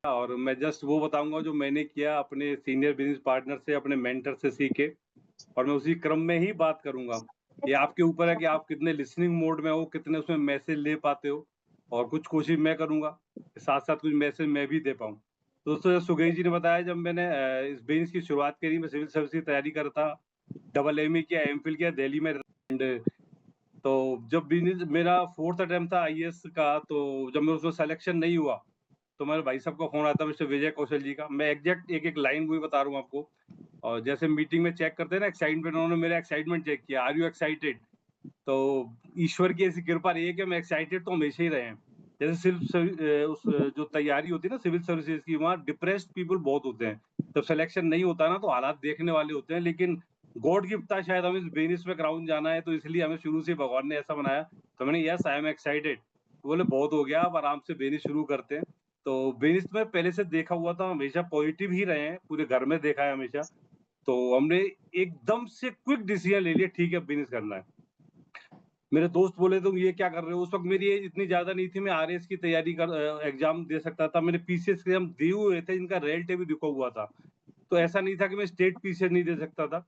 और मैं जस्ट वो बताऊँगा जो मैंने किया अपने सीनियर बिज़नेस पार्टनर से, अपने मेंटर से सीखे और मैं उसी क्रम में ही बात करूँगा। ये आपके ऊपर है कि आप कितने लिसनिंग मोड में हो, कितने उसमें मैसेज ले पाते हो और कुछ कोशिश मैं करूँगा, साथ-साथ कुछ मैसेज मैं भी दे पाऊँ। तो दोस्तों जैसे सुगेश जी ने बताया जब मैंने इस बिज़नेस की शुरुआत करी, मैं सिविल सर्विस की तैयारी कर रहा था, डबल एमए किया, एमफिल किया दिल्ली में एंड तो जब बिज़नेस मेरा 4th अटेम्प्ट था आईएएस का, तो जब मैं उसमें सिलेक्शन नहीं हुआ, तो मेरे भाई साहब का फ़ोन आया था मिस्टर विजय कौशल जी का। मैं एग्ज़ैक्ट एक-एक लाइन वही बता रहा हूँ आपको। और जैसे मीटिंग में चेक करते हैं ना एक्साइटमेंट, उन्होंने मेरा एक्साइटमेंट चेक किया, आर यू एक्साइटेड? तो ईश्वर की ऐसी कृपा रही है कि हम एक्साइटेड तो हमेशा ही रहे हैं। जैसे जो तैयारी होती है ना सिविल सर्विसेज़ की, वहाँ डिप्रेस्ड पीपल बहुत होते हैं। जब सिलेक्शन नहीं होता ना तो हालात देखने वाले होते हैं, लेकिन गॉड गिफ्ट था शायद हमें इस बिज़नेस में ग्राउंड जाना है, तो इसलिए हमें शुरू से भगवान ने ऐसा बनाया। तो मैंने यस आई एम एक्साइटेड। बोले बहुत हो गया, अब आराम से बिज़नेस शुरू करते हैं। तो बिज़नेस में पहले से देखा हुआ था, हमेशा पॉजिटिव ही रहे हैं, पूरे घर में देखा है हमेशा। तो हमने एकदम से क्विक डिसीजन ले लिया, ठीक है बिज़नेस करना है। मेरे दोस्त बोले तुम ये क्या कर रहे हो? उस वक़्त मेरी एज इतनी ज़्यादा नहीं थी, मैं आरएएस की तैयारी एग्ज़ाम दे सकता था। मैंने पीसीएस के एग्ज़ाम दिए हुए थे, जिनका रिजल्ट भी रुका हुआ था। तो ऐसा नहीं था कि मैं स्टेट पीसीएस नहीं दे सकता था।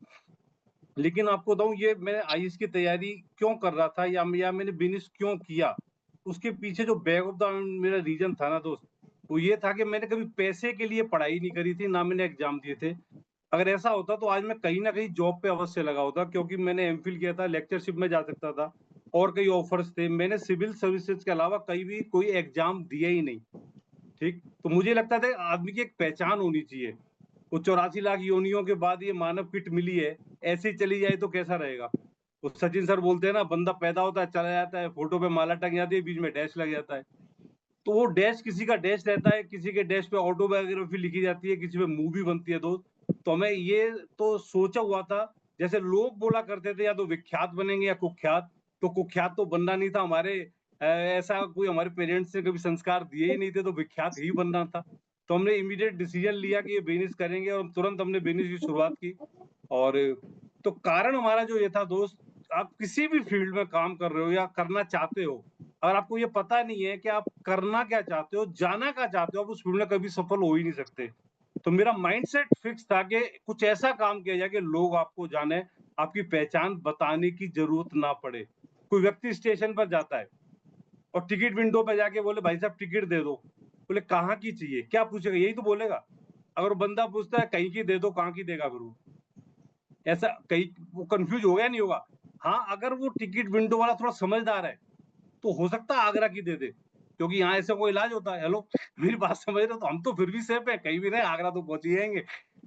लेकिन आपको बताऊँ ये मैं आईएएस की तैयारी क्यों कर रहा था या मैंने बिज़नेस क्यों किया? उसके पीछे जो बैक ऑफ द मेरा रीज़न था ना दोस्त, वो ये था कि मैंने कभी पैसे के लिए पढ़ाई नहीं करी थी, ना मैंने एग्ज़ाम दिए थे। अगर ऐसा होता तो आज मैं कहीं न कहीं जॉब पे अवश्य लगा होता, क्योंकि मैंने एमफिल किया था, लेक्चरशिप में जा सकता था और कई ऑफ़र्स थे। मैंने सिविल सर्विसेज़ के अलावा कहीं भी कोई एग्ज़ाम दिया ही नहीं, ठीक? तो मुझे लगता था आदमी की एक पहचान होनी चाहिए। वो 84 लाख योनियों के बाद ये मानव किट मिली है, ऐसे ही चली जाए तो कैसा रहेगा? वो सचिन सर बोलते हैं ना, बंदा पैदा होता है, चला जाता है, फ़ोटो पे माला टंग जाती है, बीच में डैश लग जाता है। तो वो डैश किसी का डैश रहता है, किसी के डैश पे ऑटोबायोग्राफी लिखी जाती है, किसी पे मूवी बनती है दोस्त। तो मैं ये तो सोचा हुआ था, जैसे लोग बोला करते थे या तो विख्यात बनेंगे या कुख्यात, तो कुख्यात तो बनना नहीं था हमारे ऐसा कोई हमारे पेरेंट्स ने कभी संस्कार दिए ही नहीं थे, तो विख्यात ही बनना था। तो हमने इमीडिएट डिसीजन लिया कि ये बिज़नेस करेंगे और तुरंत हमने बिज़नेस की शुरुआत की। और तो कारण हमारा जो ये था दोस्त, आप किसी भी फील्ड में काम कर रहे हो या करना चाहते हो, अगर आपको ये पता नहीं है कि आप करना क्या चाहते हो, जाना क्या चाहते हो, आप उस फील्ड में कभी सफल हो ही नहीं सकते। तो मेरा माइंडसेट फिक्स था कि कुछ ऐसा काम किया जाए कि लोग आपको जाने, आपकी पहचान बताने की ज़रूरत ना पड़े। कोई व्यक्ति स्टेशन पर जाता है और टिकट विंडो पे जाके बोले, "भाई साहब टिकट दे दो।" बोले, "कहाँ की चाहिए?" क्या पूछेगा? यही तो बोलेगा। अगर वो बंदा पूछता है, "कहीं की दे दो," कहाँ की देगा फिर वो? ऐसा कहीं वो कन्फ्यूज़ होगा या नहीं होगा? हाँ, अगर वो टिकट विंडो वाला थोड़ा समझदार है, तो हो सकता है आगरा की दे दे, क्योंकि यहाँ ऐसा कोई इलाज होता है। हेलो, मेरी बात समझ रहे हो? तो हम तो फिर भी सेफ है, कहीं भी रहे आगरा तो पहुँच ही जाएँगे।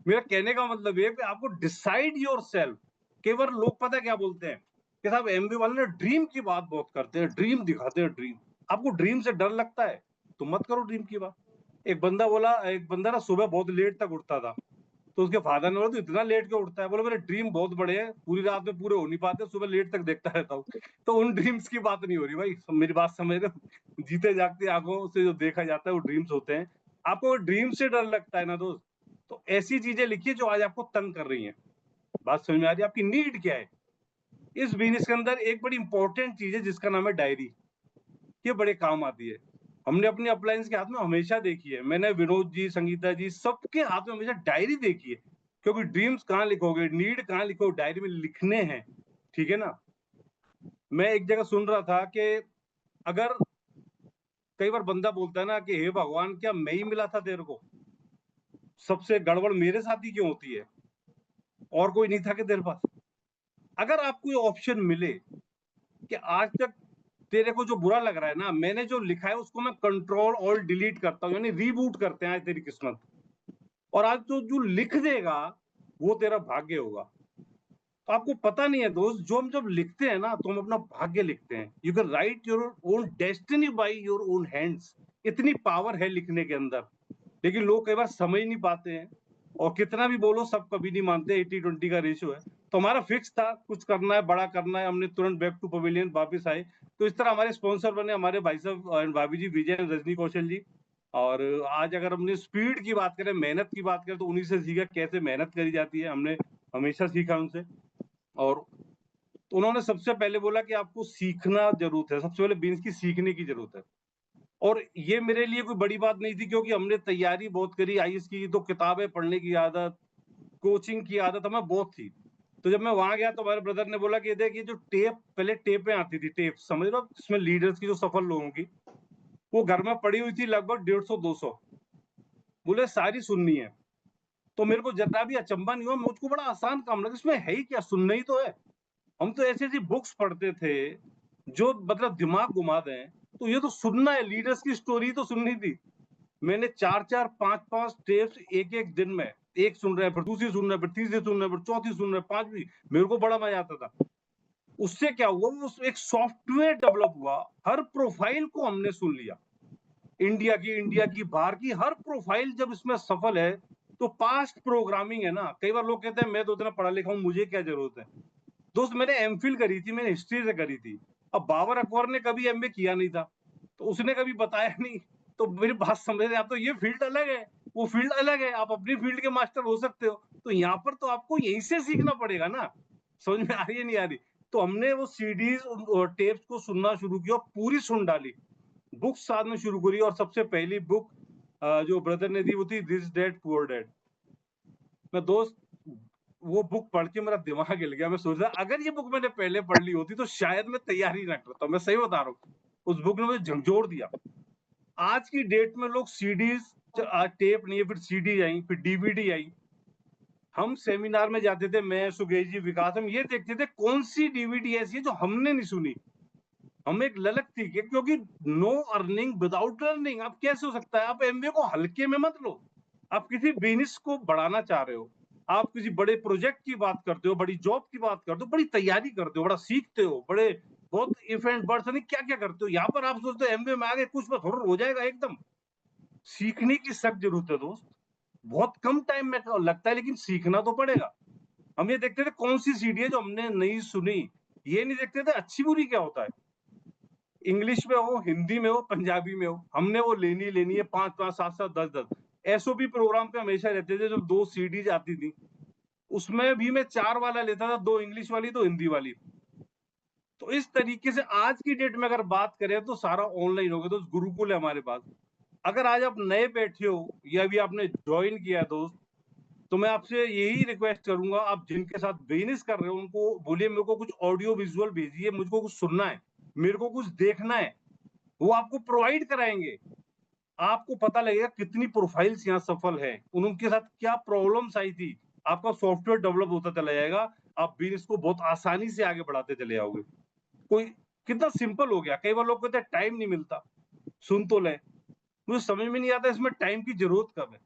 मेरा कहने का मतलब ये है कि आपको डिसाइड योरसेल्फ। कई बार लोग पता है क्या बोलते हैं कि साहब एमबी वाले ना ड्रीम की बात बहुत करते हैं, ड्रीम दिखाते हैं ड्रीम। आपको ड्रीम से डर लगता है, तो मत करो ड्रीम की बात। एक बंदा ना सुबह बहुत लेट तक उठता था। तो उसके फादर ने बोला, "तू इतना लेट क्यों उठता है?" बोला, "मेरे ड्रीम बहुत बड़े हैं, पूरी रात में पूरे हो नहीं पाते, सुबह लेट तक देखता रहता हूँ।" तो उन ड्रीम्स की बात नहीं हो रही भाई, मेरी बात समझ रहे हो? जीते जागती आँखों से जो देखा जाता है वो ड्रीम्स होते हैं। आपको ड्रीम से डर लगता है ना दोस्त, तो ऐसी चीज़ें लिखिए जो आज आपको तंग कर रही हैं। बात समझ में आ रही है? आपकी नीड क्या है? इस बिज़नेस के अंदर एक बड़ी इंपॉर्टेंट चीज़ है जिसका नाम है डायरी। ये बड़े काम आती है। हमने अपने अपलायंस के हाथ में हमेशा देखी है। मैंने विनोद जी, संगीता जी सबके हाथ में हमेशा डायरी देखी है। क्योंकि ड्रीम्स कहाँ लिखोगे, नीड कहाँ लिखोगे, डायरी में लिखने हैं। ठीक है ना? मैं एक जगह सुन रहा था कि अगर कई बार बंदा बोलता है ना कि हे भगवान क्या मैं ही मिला था तेरे को? सबसे गड़बड़ मेरे साथ ही क्यों होती है? और कोई नहीं था क्या तेरे पास? अगर आपको ये ऑप्शन मिले कि आज तक तेरे को जो बुरा लग रहा है ना, मैंने जो लिखा है उसको मैं कंट्रोल ऑल्ट डिलीट करता हूँ, यानी रीबूट करते हैं आज तेरी किस्मत। और आज तो जो लिख देगा, वो तेरा भाग्य होगा। तो आपको पता नहीं है दोस्त, जो हम जब लिखते हैं ना, तो हम अपना भाग्य लिखते हैं। You can write your own destiny by your own hands. इतनी पावर है लिखने के अंदर। लेकिन लोग कई बार समझ नहीं पाते हैं और कितना भी बोलो सब कभी नहीं मानते। 80-20 का रेशियो है। तो हमारा फिक्स था कुछ करना है, बड़ा करना है। हमने तुरंत बैक टू पवेलियन वापस आए। तो इस तरह हमारे स्पॉन्सर बने हमारे भाई साहब एंड भाभी जी, विजय एंड रजनी कौशल जी। और आज अगर हमने स्पीड की बात करें, मेहनत की बात करें, तो उन्हीं से सीखा कैसे मेहनत करी जाती है। हमने हमेशा सीखा उनसे। और तो उन्होंने सबसे पहले बोला कि आपको सीखना ज़रूरत है, सबसे पहले बिज़नेस की सीखने की ज़रूरत है। और ये मेरे लिए कोई बड़ी बात नहीं थी, क्योंकि हमने तैयारी बहुत करी आईएएस की, तो किताबें पढ़ने की आदत, कोचिंग की आदत हमें बहुत थी। तो जब मैं वहां गया तो हमारे ब्रदर ने बोला कि देख ये जो टेप, पहले टेपें आती थी, टेप समझ लो, इसमें लीडर्स की जो सफल लोगों की, वो घर में पड़ी हुई थी लगभग 150-200, बोले सारी सुननी है। तो मेरे को जरा भी अचंभा नहीं हुआ, मुझको बड़ा आसान काम लगा, इसमें है ही क्या, सुनना ही तो है। हम तो ऐसी ऐसी बुक्स पढ़ते थे जो मतलब दिमाग घुमा दें, तो ये तो सुनना है, लीडर्स की स्टोरी तो सुननी थी। मैंने 4-4 5-5 टेप्स एक-एक दिन में, एक सुन रहे हैं, फिर दूसरी सुन रहे हैं, फिर तीसरी सुन रहे हैं, फिर चौथी सुन रहे हैं, पांचवी। मेरे को बड़ा मजा आता था। उससे क्या हुआ, वो एक सॉफ्टवेयर डेवलप हुआ, हर प्रोफाइल को हमने सुन लिया, इंडिया की, बाहर की, हर प्रोफाइल जब इसमें सफल है, तो पास्ट प्रोग्रामिंग है ना। कई बार लोग कहते हैं मैं तो इतना पढ़ा लिखा हूं, मुझे क्या जरूरत है। दोस्त मैंने एमफिल करी थी, मैंने हिस्ट्री से करी थी। अब बाबर अकबर ने कभी एमए किया नहीं था, तो उसने कभी बताया नहीं। तो मेरी बात समझ रहे हैं आप, तो ये फील्ड अलग है, वो फील्ड अलग है, आप अपनी फील्ड के मास्टर हो सकते हो। तो यहाँ पर तो आपको यहीं से सीखना पड़ेगा ना। समझ में आ रही है नहीं आ रही। तो हमने वो सीडीज और टेप्स को सुनना शुरू किया, पूरी सुन डाली, बुक्स साथ में शुरू करी। और सबसे पहली बुक जो ब्रदर ने दी वो थी दिस डैड पुअर डैड। मैं दोस्त वो बुक पढ़ के मेरा दिमाग हिल गया। मैं सोच रहा अगर ये बुक मैंने पहले पढ़ ली होती तो शायद मैं तैयारी ना करता। मैं सही बता रहा हूँ, उस बुक ने मुझे झकझोर दिया। आज की डेट में लोग सीडीज, टेप नहीं है, फिर सीडी आई, फिर डीवीडी आई। हम सेमिनार में जाते थे, मैं, सुगेश जी, विकास, हम ये देखते थे कौन सी डीवीडी ऐसी है जो हमने नहीं सुनी। हमें एक ललक थी कि क्योंकि नो अर्निंग विदाउट लर्निंग। आप कैसे हो सकता है, आप एमबीए को हल्के में मत लो। आप किसी बिजनेस को बढ़ाना चाह रहे हो, आप किसी बड़े प्रोजेक्ट की बात करते हो, बड़ी जॉब की बात करते हो, बड़ी तैयारी करते हो, बड़ा सीखते हो, बड़े बहुत इफ एंड बर्ड्स नहीं क्या क्या करते हो। यहाँ पर आप सोचते हो एमबीए में आगे कुछ में थोड़ा हो जाएगा एकदम। सीखने की सख्त जरूरत है दोस्त, बहुत कम टाइम में लगता है, लेकिन सीखना तो पड़ेगा। हम ये देखते थे कौन सी सीडी है जो हमने नहीं सुनी, ये नहीं देखते थे अच्छी बुरी क्या होता है। इंग्लिश में हो, हिंदी में हो, पंजाबी में हो, हमने वो लेनी है, 5-5 7-7 10-10 एसओपी प्रोग्राम पे हमेशा रहते थे। जब 2 सीडीज आती थी, उसमें भी मैं 4 वाला लेता था, 2 इंग्लिश वाली, 2 हिंदी वाली। तो इस तरीके से आज की डेट में अगर बात करें तो सारा ऑनलाइन हो गया। तो गुरुकुल है हमारे पास। अगर आज आप नए बैठे हो या अभी आपने ज्वाइन किया है दोस्त, तो मैं आपसे यही रिक्वेस्ट करूंगा, आप जिनके साथ बिजनेस कर रहे हो उनको बोलिए मेरे को कुछ ऑडियो विजुअल भेजिए, मुझको कुछ सुनना है, मेरे को कुछ देखना है। वो आपको प्रोवाइड कराएंगे। आपको पता लगेगा कितनी प्रोफाइल्स यहाँ सफल है, उनके साथ क्या प्रॉब्लम्स आई थी। आपका सॉफ्टवेयर डेवलप होता चला जाएगा, आप बिजनेस को बहुत आसानी से आगे बढ़ाते चले जाओगे। कोई कितना सिंपल हो गया। कई बार लोग कहते हैं टाइम नहीं मिलता, सुन तो ले। मुझे समझ में नहीं आता इसमें टाइम की जरूरत कब है।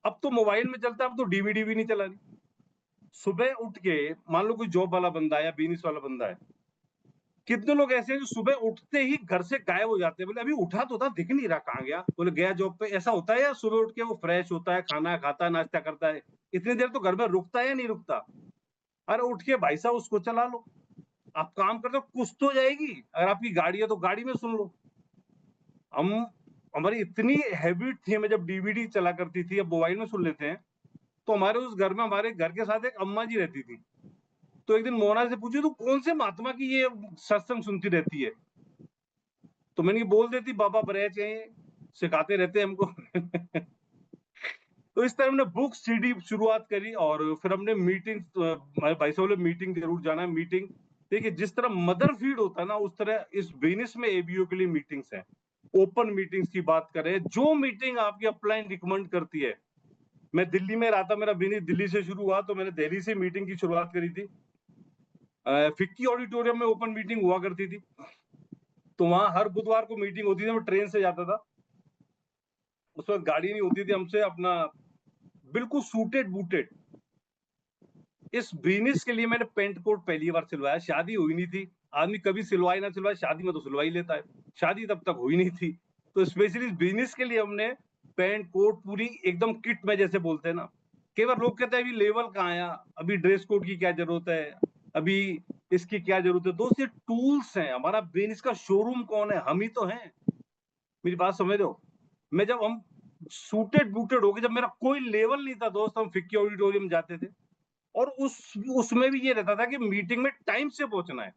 अब तो मोबाइल में चलता है, अब तो डीवीडी भी नहीं चलानी। सुबह उठ के, मान लो कोई जॉब वाला बंदा है या बिजनेस वाला बंदा है, कितने लोग ऐसे हैं जो सुबह उठते ही घर से गायब हो जाते हैं। बोले अभी उठा तो था, दिख नहीं रहा, कहाँ गया। बोले गया जॉब पे। ऐसा होता है या सुबह उठ के वो फ्रेश होता है, खाना खाता है, नाश्ता करता है, इतनी देर तो घर में रुकता है या नहीं रुकता। अरे उठ के भाई साहब उसको चला लो। आप काम करते हो कुछ तो जाएगी। अगर आपकी गाड़ी है तो गाड़ी में सुन लो। हम हमारी इतनी हैबिट थी, हमें जब डीवीडी चला करती थी, अब मोबाइल में सुन लेते हैं। तो हमारे उस घर में, हमारे घर के साथ एक अम्मा जी रहती थी। तो एक दिन मोना से पूछी, तू कौन से महात्मा की ये सत्संग सुनती रहती है। तो मैंने ये बोल देती बाबा ब्रैच है, सिखाते रहते हैं हमको। तो इस तरह हमने बुक सीडी शुरुआत करी। और फिर हमने मीटिंग, भाई साहब बोले मीटिंग जरूर जाना है, मीटिंग। देखिए जिस तरह मदर फीड होता है ना, उस तरह इस बिजनेस में एबीओ के लिए मीटिंग्स हैं। ओपन मीटिंग्स की बात करें, जो मीटिंग आपकी अपलाइन रिकमेंड करती है। मैं दिल्ली में रहा था, मेरा बिजनेस दिल्ली से शुरू हुआ, तो मैंने दिल्ली से मीटिंग की शुरुआत करी थी। फिक्की ऑडिटोरियम में ओपन मीटिंग हुआ करती थी। तो वहां हर बुधवार को मीटिंग होती थी, मैं ट्रेन से जाता था। उस वक्त गाड़ी नहीं होती थी हमसे, अपना बिल्कुल सूटेड बूटेड। इस बिजनेस के लिए मैंने पेंट कोट पहली बार सिलवाया, शादी हुई नहीं थी। आदमी कभी सिलवाए ना सिलवाए, शादी में तो सिलवा ही लेता है। शादी तब तक हुई नहीं थी। तो स्पेशली इस बिजनेस के लिए हमने पेंट कोट पूरी एकदम किट में, जैसे बोलते हैं ना। कई बार लोग कहते हैं अभी लेवल कहाँ आया, अभी ड्रेस कोड की क्या जरूरत है, अभी इसकी क्या जरूरत है। दोस्त ये टूल्स हैं। हमारा बिजनेस का शोरूम कौन है, हम ही तो हैं। मेरी बात समझ रहे हो। मैं जब हम सूटेड बूटेड हो गए, जब मेरा कोई लेवल नहीं था दोस्त, हम फिक्की ऑडिटोरियम जाते थे। और उसमें भी ये रहता था कि मीटिंग में टाइम से पहुंचना है।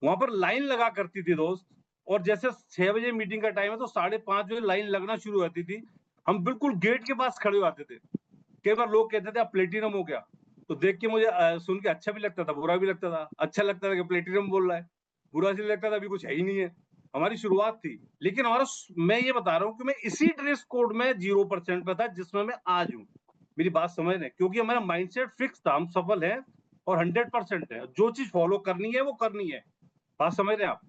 वहां पर लाइन लगा करती थी दोस्त। और जैसे 6 बजे मीटिंग का टाइम है तो 5:30 बजे लाइन लगना शुरू हो जाती थी। हम बिल्कुल गेट के पास खड़े हो जाते थे। कई बार लोग कहते थे आप प्लेटिनम हो क्या? तो देख के मुझे सुन के अच्छा भी लगता था, बुरा भी लगता था। अच्छा लगता था कि प्लेटिनम बोल रहा है, बुरा इसलिए लगता था अभी कुछ है ही नहीं है। हमारी शुरुआत थी, लेकिन मैं ये बता रहा हूँ कि मैं इसी ड्रेस कोड में 0% पे था जिसमें मैं आज हूँ। मेरी बात समझ रहे हैं? क्योंकि हमारा माइंडसेट फिक्स था, हम सफल हैं और 100% है। जो चीज फॉलो करनी है वो करनी है। बात समझ रहे हैं आप?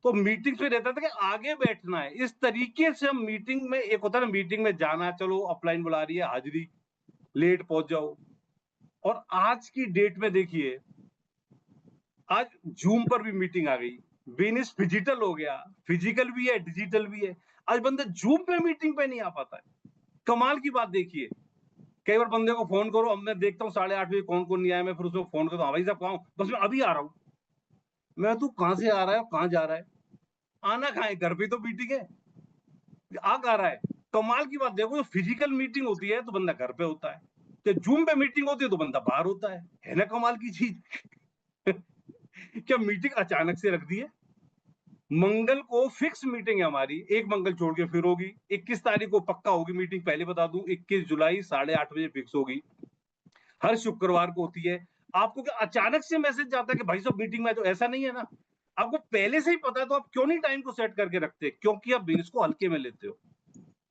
तो मीटिंग्स में रहता था कि आगे बैठना है। इस तरीके से हम मीटिंग में, एक होता है ना मीटिंग में जाना, चलो अपलाइन बुला रही है, हाजिरी, लेट पहुंच जाओ। और आज की डेट में देखिए, आज जूम पर भी मीटिंग आ गई, बिजनेस डिजिटल हो गया, फिजिकल भी है, डिजिटल भी है। आज बंदा जूम पे मीटिंग पे नहीं आ पाता है। कमाल की बात देखिए, कई बार बंदे को फोन करो, अब मैं देखता हूँ 8:30 बजे कौन कौन नहीं आया, मैं फिर उसको फोन करता हूँ, हाँ भाई साहब कहाँ हूँ? बस मैं अभी आ रहा हूँ। मैं तू कहाँ से आ रहा है, कहाँ जा रहा है? आना कहाँ है? घर पे तो मीटिंग है, आ कहाँ रहा है? कमाल की बात देखो, फिजिकल मीटिंग होती है तो बंदा घर पे होता है, तो जूम पे मीटिंग होती है तो बंदा बाहर होता है ना? कमाल की चीज। क्या मीटिंग अचानक से रख दी है? मंगल को फिक्स मीटिंग है हमारी, एक मंगल छोड़ के फिर होगी। 21 तारीख को पक्का होगी मीटिंग, पहले बता दूं, 21 जुलाई 8:30 बजे फिक्स होगी। हर शुक्रवार को होती है। आपको क्या अचानक से मैसेज जाता है कि भाई साहब मीटिंग में? तो ऐसा नहीं है ना, आपको पहले से ही पता है, तो आप क्यों नहीं टाइम को सेट करके रखते? क्योंकि आप बिजनेस को हल्के में लेते हो,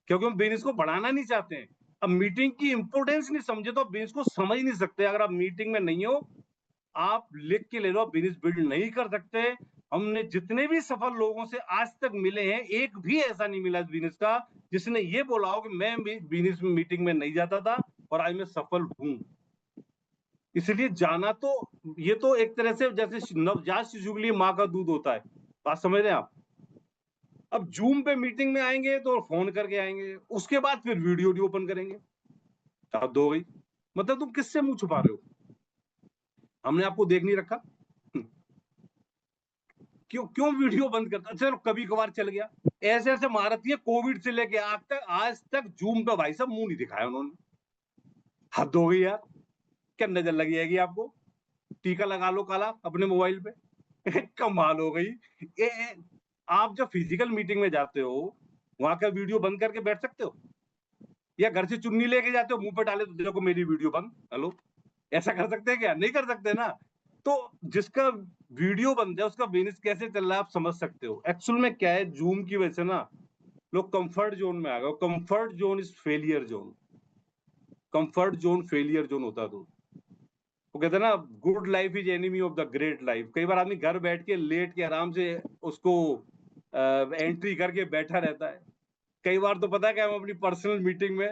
क्योंकि हम बिजनेस को बढ़ाना नहीं चाहते हैं। अब मीटिंग की इंपोर्टेंस नहीं समझे तो आप बिजनेस को समझ नहीं सकते। अगर आप मीटिंग में नहीं हो, आप लिख के ले लो, बिजनेस बिल्ड नहीं कर सकते। हमने जितने भी सफल लोगों से आज तक मिले हैं, एक भी ऐसा नहीं मिला बिजनेस का जिसने ये बोला हो कि मैं बिजनेस मीटिंग में नहीं जाता था और आज मैं सफल हूं। इसलिए जाना तो, ये तो एक तरह से जैसे नवजात शिशु के लिए माँ का दूध होता है। बात समझ रहे हैं आप? अब जूम पे मीटिंग में आएंगे तो फोन करके आएंगे, उसके बाद फिर वीडियो ओपन करेंगे। हद हो गई। मतलब तुम किससे मुंह छुपा रहे हो? हमने आपको देख नहीं रखा? क्यों क्यों वीडियो बंद करता? चलो कभी कभार चल गया। ऐसे ऐसे महारथी है, कोविड से लेके आज तक जूम पे भाई साहब मुंह नहीं दिखाया उन्होंने। हद हो गई यार। क्या नजर लगी जाएगी आपको? टीका लगा लो काला अपने मोबाइल पे। कमाल हो गई। आप जब फिजिकल मीटिंग में जाते हो, वहां का वीडियो बंद करके बैठ सकते हो? या घर से चुन्नी लेके जाते हो, मुंह पे डाले तो देखो मेरी वीडियो बंद, हेलो? ऐसा कर सकते हैं क्या? नहीं कर सकते ना। तो जिसका वीडियो बंद है उसका बिजनेस कैसे चल रहा है आप समझ सकते हो। एक्चुअल में क्या है, जूम की वजह से ना लोग कंफर्ट जोन में आ गए। Comfort zone is failure zone. Comfort zone failure zone होता है। तो वो कहते हैं ना, good life is enemy of the great life. कई बार आदमी घर बैठ के लेट के आराम से उसको एंट्री करके बैठा रहता है। कई बार तो पता है कि हम अपनी पर्सनल मीटिंग में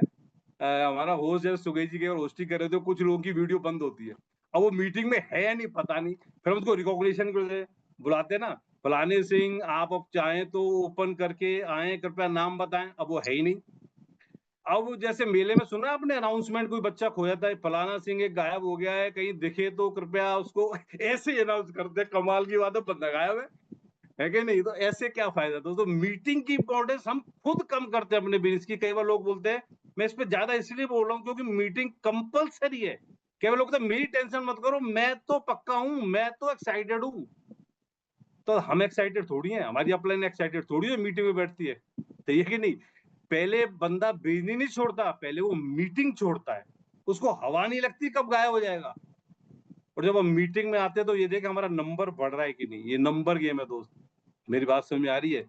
हमारा होस्ट जैसे सुगई जी के और होस्टिंग कर रहे थे, कुछ लोगों की वीडियो बंद होती है। अब वो मीटिंग में है या नहीं पता नहीं, फिर हम उसको रिकॉग्निशन के लिए बुलाते हैं ना, फलाने सिंह आप अब चाहें तो ओपन करके आए, कृपया नाम बताएं। अब वो है ही नहीं। अब जैसे मेले में सुना आपने अनाउंसमेंट, कोई बच्चा खो जाता है, फलाना सिंह एक गायब हो गया है, कहीं दिखे तो कृपया उसको ऐसे ही अनाउंस करते हैं। कमाल की बात है, बंदा गायब है कि नहीं? तो ऐसे क्या फायदा? तो मीटिंग की इंपॉर्टेंस हम खुद कम करते हैं अपने बिजनेस की। कई बार लोग बोलते हैं, मैं इस पे ज्यादा इसलिए बोल रहा हूँ क्योंकि मीटिंग कंपलसरी है। कई बार लोग कहते हैं मेरी टेंशन मत करो, मैं तो पक्का हूं, मैं तो एक्साइटेड हूं। तो हम एक्साइटेड थोड़ी है, हमारी अपलाइन एक्साइटेड थोड़ी है, मीटिंग में बैठती है। तो ये कि नहीं, पहले बंदा बिजनेस नहीं छोड़ता, पहले वो मीटिंग छोड़ता है। उसको हवा नहीं लगती कब गायब हो जाएगा। और जब हम मीटिंग में आते हैं तो ये देख हमारा नंबर बढ़ रहा है कि नहीं। ये नंबर गेम है दोस्त। मेरी बात समझ में आ रही है?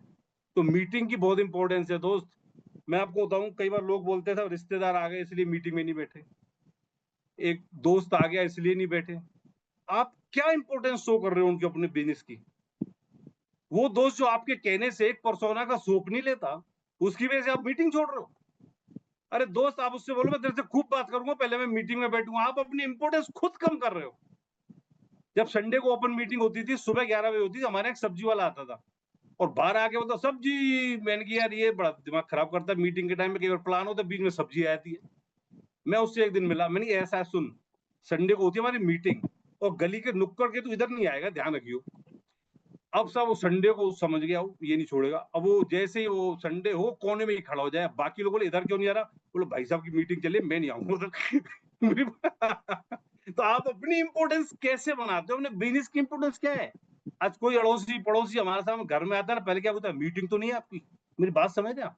तो मीटिंग की बहुत इंपॉर्टेंस है दोस्त। मैं आपको बताऊं, कई बार लोग बोलते थे रिश्तेदार आ गए इसलिए मीटिंग में नहीं बैठे, एक दोस्त आ गया इसलिए नहीं बैठे। आप क्या इंपॉर्टेंस शो कर रहे हो उनके अपने बिजनेस की? वो दोस्त जो आपके कहने से एक परसोना का सोप नहीं लेता, उसकी वजह से आप मीटिंग छोड़ रहे हो। अरे दोस्त, आप उससे बोलो मैं तेरे से खूब बात करूंगा, पहले मैं मीटिंग में बैठूंगा। आप अपनी इंपॉर्टेंस खुद कम कर रहे हो। जब संडे को ओपन मीटिंग होती थी, सुबह 11 बजे होती थी, हमारे एक सब्जी वाला आता था और बाहर आके बोलता सब्जी। मैंने कहा यार ये बड़ा दिमाग खराब करता है, मीटिंग के टाइम में कई बार प्लान होता है, बीच में सब्जी आ जाती है। मैं उससे एक दिन मिला, मैंने ऐसा सुन, संडे को होती है हमारी मीटिंग और गली के नुक्कड़ के तो इधर नहीं आएगा, ध्यान रखियो। अब सब वो संडे को समझ गया, वो ये नहीं छोड़ेगा। अब वो जैसे ही वो संडे हो कोने में ही खड़ा हो जाए, बाकी लोगों ने इधर क्यों नहीं आ रहा, बोलो भाई साहब की मीटिंग चले, मैं नहीं आऊंगा उधर। तो आप अपनी इंपोर्टेंस कैसे बनाते हो? अपने बिजनेस की इंपोर्टेंस क्या है? आज कोई अड़ोसी पड़ोसी हमारे सामने घर में आता है ना, पहले क्या बोलता है, मीटिंग तो नहीं है आपकी? मेरी बात समझ रहे हैं आप?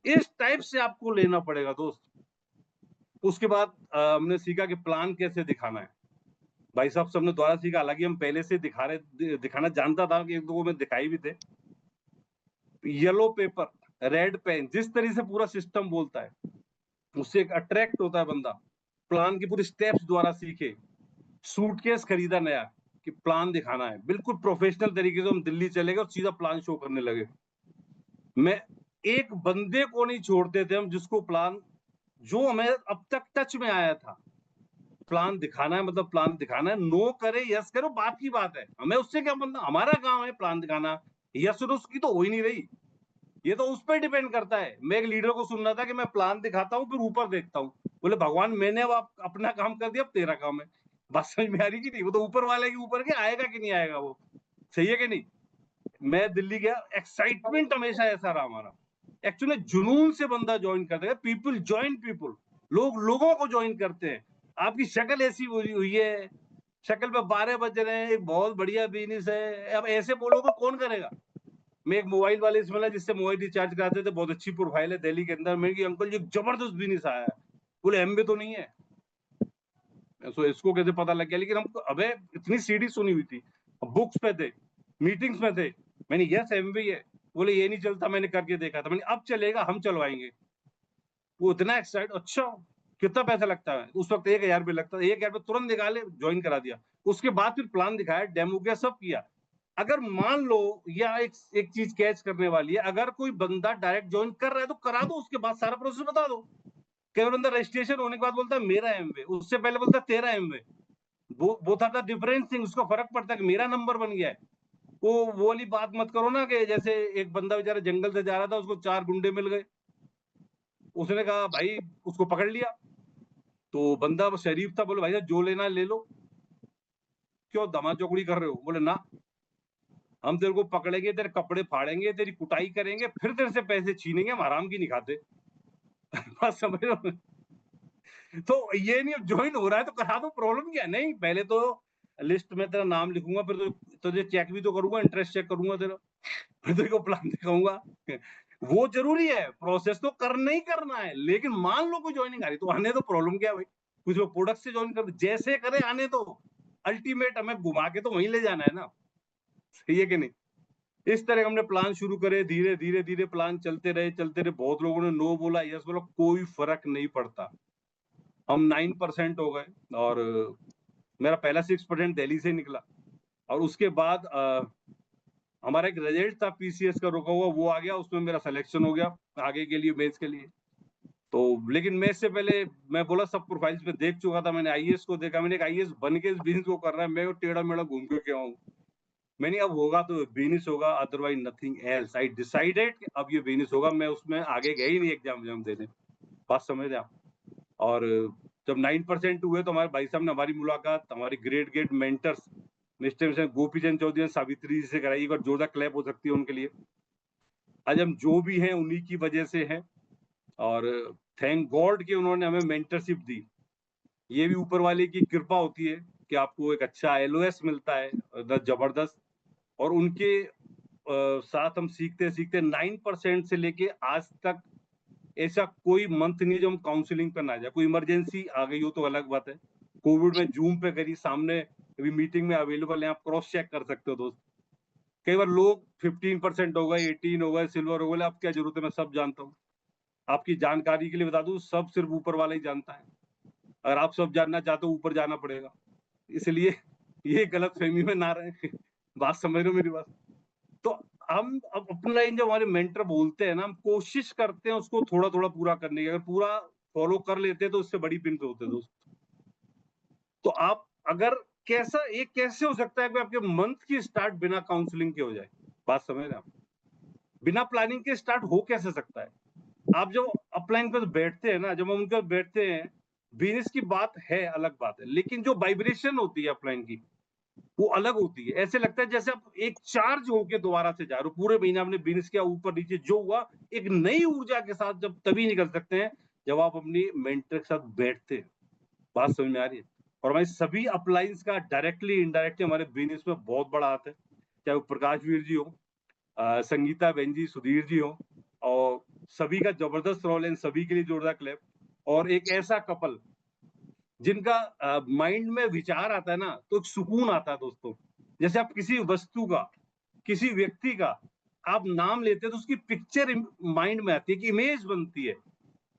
इस टाइप से आपको लेना पड़ेगा दोस्त। उसके बाद हमने सीखा कि प्लान कैसे दिखाना है। भाई साहब से हमने दोबारा सीखा, हालाँकि हम पहले से दिखाना जानता था कि 1-2 को मैं दिखाए भी थे। येलो पेपर, रेड पेन, जिस तरह से पूरा सिस्टम बोलता है, उससे एक अट्रैक्ट होता है बंदा। प्लान की पूरी स्टेप्स द्वारा सीखे। सूटकेस खरीदा नया कि प्लान दिखाना है। बिल्कुल प्रोफेशनल तरीके से हम दिल्ली चले गए और सीधा प्लान शो करने लगे। मैं एक बंदे को नहीं छोड़ते थे हम, जिसको प्लान जो हमें अब तक टच में आया था। प्लान दिखाना है मतलब प्लान दिखाना है, नो करे, यस करे, बात की बात है। हमें उससे क्या मतलब, हमारा काम है प्लान दिखाना। यस और उसकी तो हो ही नहीं रही। ये तो उस पे डिपेंड करता है। मैं एक लीडर को सुन रहा था कि मैं प्लान दिखाता हूँ, फिर ऊपर देखता हूँ। बोले भगवान, मैंने अब अपना काम कर दिया, अब तेरा काम है। बात समझ में आ रही कि नहीं? वो तो ऊपर वाले के ऊपर के आएगा कि नहीं आएगा वो। सही है कि नहीं? मैं दिल्ली गया, एक्साइटमेंट हमेशा ऐसा रहा हमारा। एक्चुअली जुनून से बंदा ज्वाइन करता है। पीपल जॉइन पीपल, लोग लोगों को ज्वाइन करते हैं। आपकी शक्ल ऐसी हुई हुई है, शक्ल पे 12 बज रहे हैं, एक बहुत बढ़िया बिजनेस है, अब ऐसे बोलोगे कौन करेगा? मैं एक मोबाइल वाले से मिला, जिससे मोबाइल रिचार्ज कराते थे, बहुत अच्छी प्रोफाइल है दिल्ली के अंदर। मैंने कहा अंकल जी जबरदस्त बिजनेस आया है। बोले एमबी तो नहीं है। सो इसको कैसे पता लग गया? लेकिन हमको अबे इतनी सीढ़ी सुनी हुई थी, बुक्स पे थे, मीटिंग्स में थे। मैंने यस एमबी है। बोले ये नहीं चलता, मैंने करके देखा था। मैंने अब चलेगा, हम चलवाएंगे। वो इतना एक्साइट, अच्छा कितना पैसा लगता है? उस वक्त 1000 रुपये लगता था। 1000 रुपये तुरंत निकाले, ज्वाइन करा दिया। उसके बाद फिर प्लान दिखाया, डेमो किया, सब किया। अगर मान लो, या एक चीज कैच करने वाली है, अगर कोई बंदा डायरेक्ट ज्वाइन कर रहा है तो करा दो, उसके बाद सारा प्रोसेस बता दो। कई बंदा रजिस्ट्रेशन होने के बाद बोलता है मेरा एमवे, उससे पहले बोलता है तेरा एमवे। वो था डिफरेंट थिंग, उसका फर्क पड़ता है कि मेरा नंबर बन गया है। वो वाली बात मत करो ना, कि जैसे एक बंदा बेचारा जंगल से जा रहा था, उसको 4 गुंडे मिल गए। उसने कहा भाई, उसको पकड़ लिया। तो बंदा वो शरीफ था, बोले भाई साहब जो लेना है ले लो। क्यों दमा चौकड़ी कर रहे हो? बोले ना, हम तेरे को पकड़ेंगे, तेरे कपड़े फाड़ेंगे, तेरी कुटाई करेंगे, फिर तेरे से पैसे छीनेंगे, हम हराम की नहीं खाते। बात समझ रहे हो? तो ये नहीं, अब ज्वाइन हो रहा है तो करा दो, प्रॉब्लम क्या है? नहीं, पहले तो लिस्ट में तेरा नाम लिखूंगा, फिर तो तुझे चेक भी तो करूंगा, इंटरेस्ट चेक करूंगा तेरा, फिर तेरे को प्लान दिखाऊंगा। वो जरूरी है, प्रोसेस तो करना ही करना है। लेकिन मान लो कोई ज्वाइनिंग आ रही तो आने दो, प्रॉब्लम क्या है भाई? कुछ लोग प्रोडक्ट से ज्वाइन कर, जैसे करे आने दो। अल्टीमेट हमें घुमा के तो वहीं ले जाना है ना। सही है कि नहीं? इस तरह हमने प्लान शुरू करे, धीरे धीरे धीरे प्लान चलते रहे। बहुत लोगों ने नो बोला, यस बोला, कोई फर्क नहीं पड़ता। हम 9% हो गए, और मेरा पहला 6% दिल्ली से निकला। और उसके बाद हमारा एक रिजल्ट था पीसीएस का रुका हुआ, वो आ गया, उसमें मेरा सिलेक्शन हो गया आगे के लिए, मेंस के लिए। तो लेकिन मैं इससे पहले, मैं बोला सब प्रोफाइल्स में देख चुका था। मैंने आईएएस को देखा, मैंने एक आईएएस बन के इस बिजनेस को कर रहा है, मैं टेढ़ा मेढ़ा घूम के क्यों आऊं? मैंने अब होगा तो बिजनेस होगा, otherwise nothing else. I decided कि अब ये बिजनेस होगा। मैं उसमें आगे गया ही नहीं एग्जाम देने। बात समझ रहे आप? और जब 9% हुए तो हमारे भाई साहब ने हमारी मुलाकात हमारी great great mentors mister mister Gopi Chand Chaudhary ने सावित्री जी से कराई। एक बार जोरदार क्लैप हो सकती है उनके लिए। आज हम जो भी हैं उन्हीं की वजह से हैं, और थैंक गॉड कि उन्होंने हमें मेंटरशिप दी। ये भी ऊपर वाले की कृपा होती है कि आपको एक अच्छा एलओएस मिलता है, जबरदस्त। और उनके साथ हम सीखते सीखते 9% से लेके आज तक ऐसा कोई मंथ नहीं जो हम काउंसलिंग पर ना जाए। कोई इमरजेंसी आ गई हो तो अलग बात है। कोविड में जूम पे करी, सामने अभी मीटिंग में अवेलेबल है, आप क्रॉस चेक कर सकते हो दोस्त। कई बार लोग 15% हो गए, 18 हो गए, सिल्वर हो गए, अब क्या जरूरत है, मैं सब जानता हूँ। आपकी जानकारी के लिए बता दूं, सब सिर्फ ऊपर वाला ही जानता है। अगर आप सब जानना चाहते हो, ऊपर जाना पड़ेगा। इसलिए ये गलत फहमी में ना रहे। बात समझ रहे हो मेरी बात? तो हम अब अपना इन जो हमारे मेंटर बोलते हैं ना, हम कोशिश करते हैं उसको थोड़ा थोड़ा पूरा करने की। अगर पूरा फॉलो कर लेते हैं तो उससे बड़ी पिन होते हैं दोस्त। तो आप अगर, कैसा ये कैसे हो सकता है कि आपके मंथ की स्टार्ट बिना काउंसलिंग के हो जाए? बात समझ रहे हैं आप? बिना प्लानिंग के स्टार्ट हो कैसे सकता है? आप जब अपलाइन पर बैठते हैं ना, जब हम उनके बैठते हैं, बिजनेस की बात है, अलग बात है, लेकिन जो वाइब्रेशन होती है अपलाइन की, वो अलग होती है। ऐसे लगता है जैसे आप एक चार्ज होके दोबारा से जा रहे हो। पूरे महीने आपने बिजनेस किया, ऊपर नीचे जो हुआ, एक नई ऊर्जा के साथ जब तभी निकल सकते हैं जब आप अपनी मेंटर के साथ बैठते हैं। बात समझ में आ रही है? और हमारी सभी अपलाइंस का डायरेक्टली इनडायरेक्टली हमारे बिजनेस में बहुत बड़ा हाथ है। चाहे वो प्रकाश वीर जी हो, संगीता बहन जी, सुधीर जी हो, और सभी का जबरदस्त रोल है, इन सभी के लिए जोरदार क्लैप। और एक ऐसा कपल जिनका माइंड में विचार आता है ना, तो एक सुकून आता है दोस्तों। जैसे आप किसी वस्तु का, किसी व्यक्ति का आप नाम लेते हैं तो उसकी पिक्चर माइंड में आती है, कि इमेज बनती है।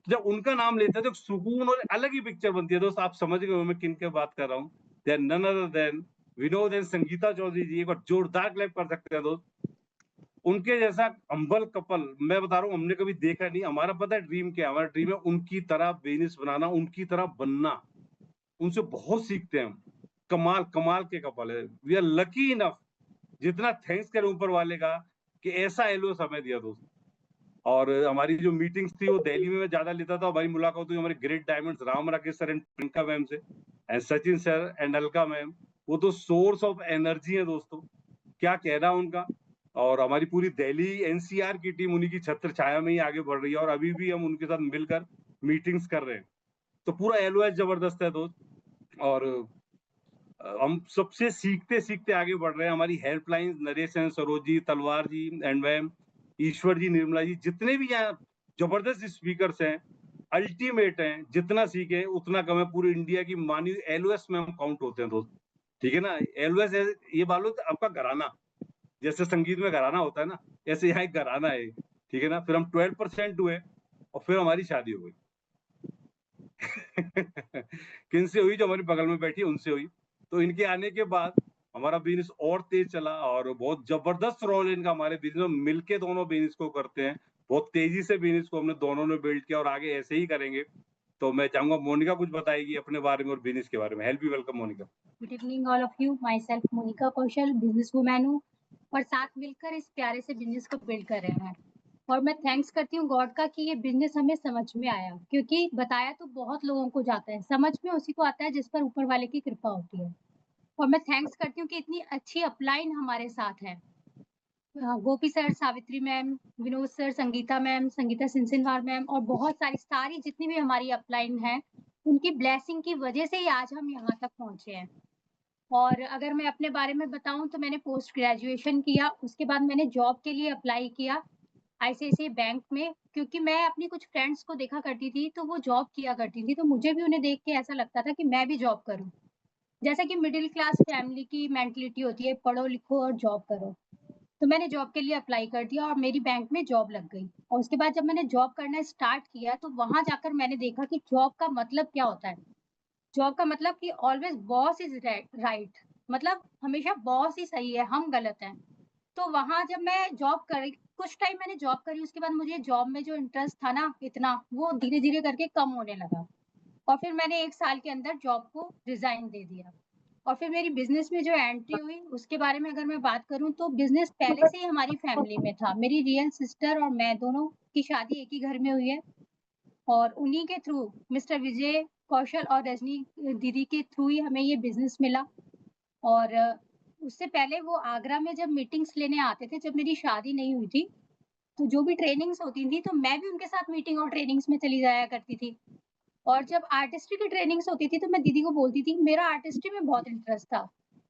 जब उनका नाम लेते हैं तो एक सुकून और अलग ही पिक्चर बनती है। दोस्त आप समझ गए हो मैं किन की बात कर रहा हूँ। They are none other than Vinod and Sangeeta Chaudhary ji. एक बार जोरदार क्लैप कर सकते हैं दोस्त। उनके जैसा हम्बल कपल मैं बता रहा हूँ, हमने कभी देखा नहीं। हमारा पता है ड्रीम क्या है? हमारा ड्रीम है उनकी तरह बिजनेस बनाना, उनकी तरह बनना। उनसे बहुत सीखते हैं हम। कमाल कमाल के कपल है। वी आर लकी इनफ, जितना थैंक्स करें ऊपर वाले का कि ऐसा एलओएस हमें दिया दोस्त। और हमारी जो मीटिंग्स थी वो दिल्ली में मैं ज्यादा लेता था। हमारी मुलाकात हुई हमारे great diamonds Ram Rakesh sir and Priyanka ma'am से, and Sachin sir and Alka ma'am. वो तो सोर्स ऑफ एनर्जी है दोस्तों, क्या कहना उनका। और हमारी पूरी दिल्ली एनसीआर की टीम उन्हीं की छत्र छाया में ही आगे बढ़ रही है, और अभी भी हम उनके साथ मिलकर मीटिंग्स कर रहे हैं। तो पूरा एलओएस जबरदस्त है दोस्त। और हम सबसे सीखते सीखते आगे बढ़ रहे हैं। हमारी हेल्पलाइन नरेश एंड सरोज जी, तलवार जी एंड मैम, ईश्वर जी, निर्मला जी, जितने भी यहाँ जबरदस्त स्पीकर्स हैं, अल्टीमेट हैं। जितना सीखे उतना कम है। पूरी इंडिया की मानी एलओएस में हम काउंट होते हैं दोस्त, ठीक है ना। एलओएस ये मान लो आपका घराना, जैसे संगीत में घराना होता है ना, ऐसे यहाँ एक घराना है, ठीक है ना। फिर हम 12% हुए और फिर हमारी शादी हो गई। किनसे हुई? जो हमारी बगल में बैठी उनसे हुई। तो इनके आने के बाद हमारा बिजनेस और तेज चला, और बहुत जबरदस्त रोल इनका हमारे बिजनेस में। मिलके दोनों बिजनेस को करते हैं, बहुत तेजी से बिजनेस को हमने दोनों ने बिल्ड किया, और आगे ऐसे ही करेंगे। तो मैं चाहूंगा मोनिका कुछ बताएगी अपने बारे में और बिजनेस के बारे में। Help you welcome Monika. Good evening all of you. Myself Monika Kaushal, business woman हूँ और साथ मिलकर इस प्यारे से बिजनेस को बिल्ड कर रहे हैं। और मैं थैंक्स करती हूँ गॉड का कि ये बिजनेस हमें समझ में आया, क्योंकि बताया तो बहुत लोगों को जाता है, समझ में उसी को आता है जिस पर ऊपर वाले की कृपा होती है। और मैं थैंक्स करती हूँ कि इतनी अच्छी अपलाइन हमारे साथ है। Gopi sir, Savitri ma'am, Vinod sir, Sangeeta ma'am, Sangeeta Sinsinwar ma'am और बहुत सारी जितनी भी हमारी अपलाइन है, उनकी ब्लेसिंग की वजह से ही आज हम यहाँ तक पहुँचे हैं। और अगर मैं अपने बारे में बताऊँ तो मैंने पोस्ट ग्रेजुएशन किया, उसके बाद मैंने जॉब के लिए अप्लाई किया आईसीआईसीआई बैंक में, क्योंकि मैं अपनी कुछ फ्रेंड्स को देखा करती थी, तो वो जॉब किया करती थी, तो मुझे भी उन्हें देख के ऐसा लगता था कि मैं भी जॉब करूँ। जैसा कि मिडिल क्लास फैमिली की मेंटालिटी होती है, पढ़ो लिखो और जॉब करो। तो मैंने जॉब के लिए अप्लाई कर दिया और मेरी बैंक में जॉब लग गई। और उसके बाद जब मैंने जॉब करना स्टार्ट किया, तो वहाँ जाकर मैंने देखा कि जॉब का मतलब क्या होता है। जॉब का मतलब कि ऑलवेज बॉस इज राइट, मतलब हमेशा बॉस ही सही है, हम गलत हैं। तो वहाँ जब मैं जॉब करी, कुछ टाइम मैंने जॉब करी, उसके बाद मुझे जॉब में जो इंटरेस्ट था ना इतना, वो धीरे-धीरे करके कम होने लगा। और फिर मैंने 1 साल के अंदर जॉब को रिज़ाइन दे दिया। और फिर मेरी बिज़नेस में जो एंट्री हुई, उसके बारे में अगर मैं बात करूँ तो बिज़नेस पहले से ही हमारी फैमिली में था। मेरी रियल सिस्टर और मैं दोनों की शादी एक ही घर में हुई है। और उन्हीं के थ्रू मिस्टर विजय कौशल और रजनी दीदी के थ्रू ही हमें ये बिज़नेस मिला। और उससे पहले वो आगरा में जब मीटिंग्स लेने आते थे, जब मेरी शादी नहीं हुई थी, तो जो भी ट्रेनिंग्स होती थी, तो मैं भी उनके साथ मीटिंग और ट्रेनिंग्स में चली जाया करती थी। और जब आर्टिस्ट्री की ट्रेनिंग्स होती थी, तो मैं दीदी को बोलती थी, मेरा आर्टिस्ट्री में बहुत इंटरेस्ट था,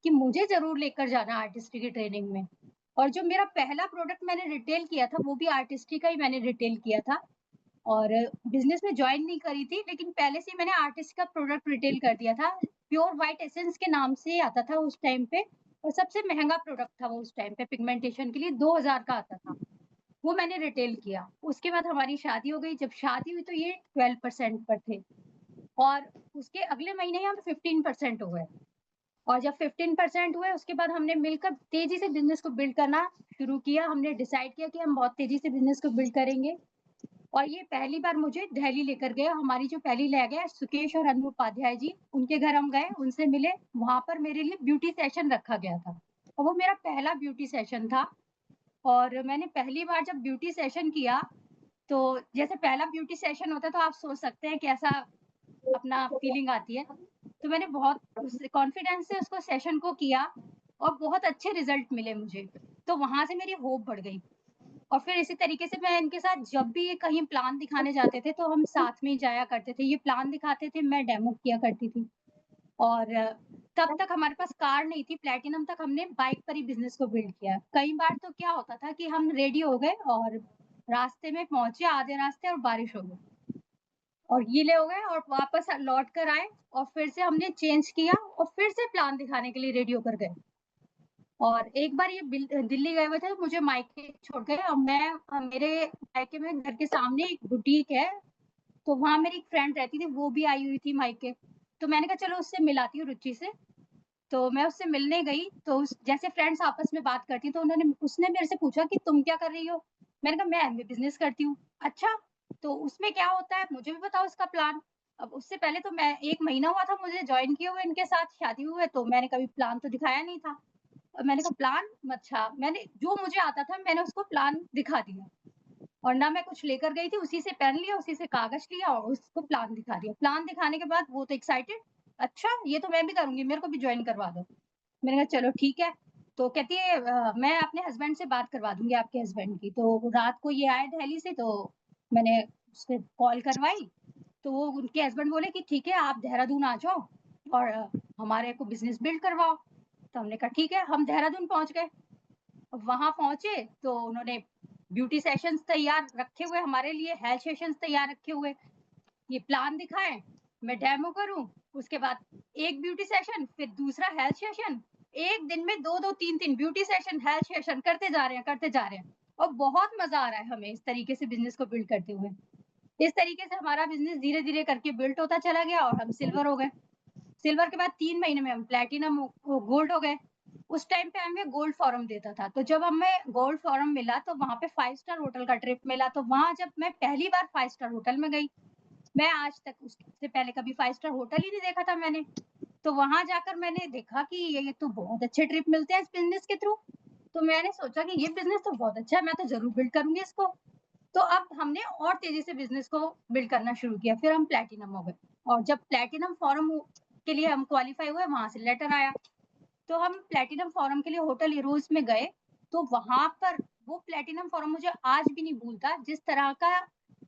कि मुझे ज़रूर लेकर जाना आर्टिस्ट्री की ट्रेनिंग में। और जो मेरा पहला प्रोडक्ट मैंने रिटेल किया था, वो भी आर्टिस्ट्री का ही मैंने रिटेल किया था। और बिज़नेस में जॉइन नहीं करी थी, लेकिन पहले से ही मैंने आर्टिस्ट का प्रोडक्ट रिटेल कर दिया था। प्योर व्हाइट एसेंस के नाम से आता था उस टाइम पे, और सबसे महँगा प्रोडक्ट था वो उस टाइम पे पिगमेंटेशन के लिए 2000 का आता था। वो मैंने रिटेल किया। उसके बाद हमारी शादी हो गई, जब शादी हुई तो ये 12% पर थे और उसके अगले महीने ही हम 15% हो गए। और जब 15% हुए, उसके बाद हमने मिलकर तेज़ी से बिज़नेस को बिल्ड करना शुरू किया। हमने डिसाइड किया कि हम बहुत तेज़ी से बिज़नेस को बिल्ड करेंगे। और ये पहली बार मुझे दिल्ली लेकर गए। हमारी जो पहली लैग है सुकेश और अनु उपाध्याय जी, उनके घर हम गए, उनसे मिले। वहाँ पर मेरे लिए ब्यूटी सेशन रखा गया था और वो मेरा पहला ब्यूटी सेशन था। और मैंने पहली बार जब ब्यूटी सेशन किया, तो जैसे पहला ब्यूटी सेशन होता है, तो आप सोच सकते हैं कैसा अपना फीलिंग आती है। तो मैंने बहुत उस कॉन्फिडेंस से उसको सेशन को किया और बहुत अच्छे रिज़ल्ट मिले मुझे। तो वहाँ से मेरी होप बढ़ गई। और फिर इसी तरीके से मैं इनके साथ जब भी ये कहीं प्लान दिखाने जाते थे, तो हम साथ में ही जाया करते थे। ये प्लान दिखाते थे, मैं डेमो किया करती थी। और तब तक हमारे पास कार नहीं थी, प्लैटिनम तक हमने बाइक पर ही बिज़नेस को बिल्ड किया। कई बार तो क्या होता था कि हम रेडी हो गए और रास्ते में पहुँचे आधे रास्ते और बारिश हो गई और गीले हो गए और वापस लौट कर आए और फिर से हमने चेंज किया और फिर से प्लान दिखाने के लिए रेडी होकर गए। और एक बार ये दिल्ली गए हुए थे, तो मुझे मायके छोड़ गए और मैं मेरे मायके में घर के सामने एक बुटीक है, तो वहाँ मेरी एक फ्रेंड रहती थी, वो भी आई हुई थी मायके। तो मैंने कहा चलो उससे मिलाती हूँ रुचि से। तो मैं उससे मिलने गई, तो उस जैसे फ्रेंड्स आपस में बात करती हैं, तो उसने मेरे से पूछा कि तुम क्या कर रही हो? मैंने कहा मैं एमबीए बिज़नेस करती हूँ। अच्छा, तो उसमें क्या होता है? मुझे भी बताओ उसका प्लान। अब उससे पहले तो मैं 1 महीना हुआ था मुझे जॉइन किए हुए इनके साथ, शादी हुए, तो मैंने कभी प्लान तो दिखाया नहीं था। और मैंने कहा प्लान? अच्छा, मैंने जो मुझे आता था मैंने उसको प्लान दिखा दिया और ना मैं कुछ लेकर गई थी, उसी से पेन लिया, उसी से कागज़ लिया और उसको प्लान दिखा दिया। प्लान दिखाने के बाद वो तो एक्साइटेड, अच्छा ये तो मैं भी करूँगी, मेरे को भी जॉइन करवा दो। मैंने कहा चलो ठीक है। तो कहती है मैं अपने हस्बैंड से बात करवा दूँगी आपके हस्बैंड की। तो रात को ये आए दिल्ली से, तो मैंने उससे कॉल करवाई, तो वो उनके हस्बैंड बोले कि ठीक है आप देहरादून आ जाओ और हमारे को बिज़नेस बिल्ड करवाओ। तो हमने कहा ठीक है, हम देहरादून पहुँच गए। वहाँ पहुँचे तो उन्होंने ब्यूटी सेशंस तैयार रखे हुए हमारे लिए, हेल्थ सेशंस तैयार रखे हुए। ये प्लान दिखाएँ, मैं डेमो करूँ, उसके बाद एक ब्यूटी सेशन, फिर दूसरा हेल्थ सेशन, एक दिन में 2-2 3-3 ब्यूटी सेशन, हेल्थ सेशन करते जा रहे हैं, करते जा रहे हैं और बहुत मज़ा आ रहा है हमें इस तरीके से बिज़नेस को बिल्ड करते हुए। इस तरीके से हमारा बिज़नेस धीरे-धीरे करके बिल्ड होता चला गया और हम सिल्वर हो गए। सिल्वर के बाद 3 महीने में हम प्लैटिनम गोल्ड हो गए। उस टाइम पे हमें गोल्ड फॉरम देता था। तो जब हमें गोल्ड फॉरम मिला तो वहाँ पे 5 स्टार होटल का ट्रिप मिला। तो वहाँ जब मैं पहली बार 5 स्टार होटल में गई, मैं आज तक उससे पहले कभी 5 स्टार होटल ही नहीं देखा था मैंने। तो वहाँ जाकर मैंने देखा कि ये तो बहुत अच्छे ट्रिप मिलते हैं इस बिज़नेस के थ्रू। तो मैंने सोचा कि ये बिज़नेस तो बहुत अच्छा है, मैं तो ज़रूर बिल्ड करूँगी इसको। तो अब हमने और तेज़ी से बिज़नेस को बिल्ड करना शुरू किया, फिर हम प्लैटिनम हो गए और जब प्लैटिनम फॉरम के लिए हम क्वालीफाई हुए, वहाँ से लेटर आया, तो हम प्लैटिनम फॉरम के लिए होटल इरोज़ में गए, तो वहाँ पर वो प्लैटिनम फॉरम मुझे आज भी नहीं भूलता, जिस तरह का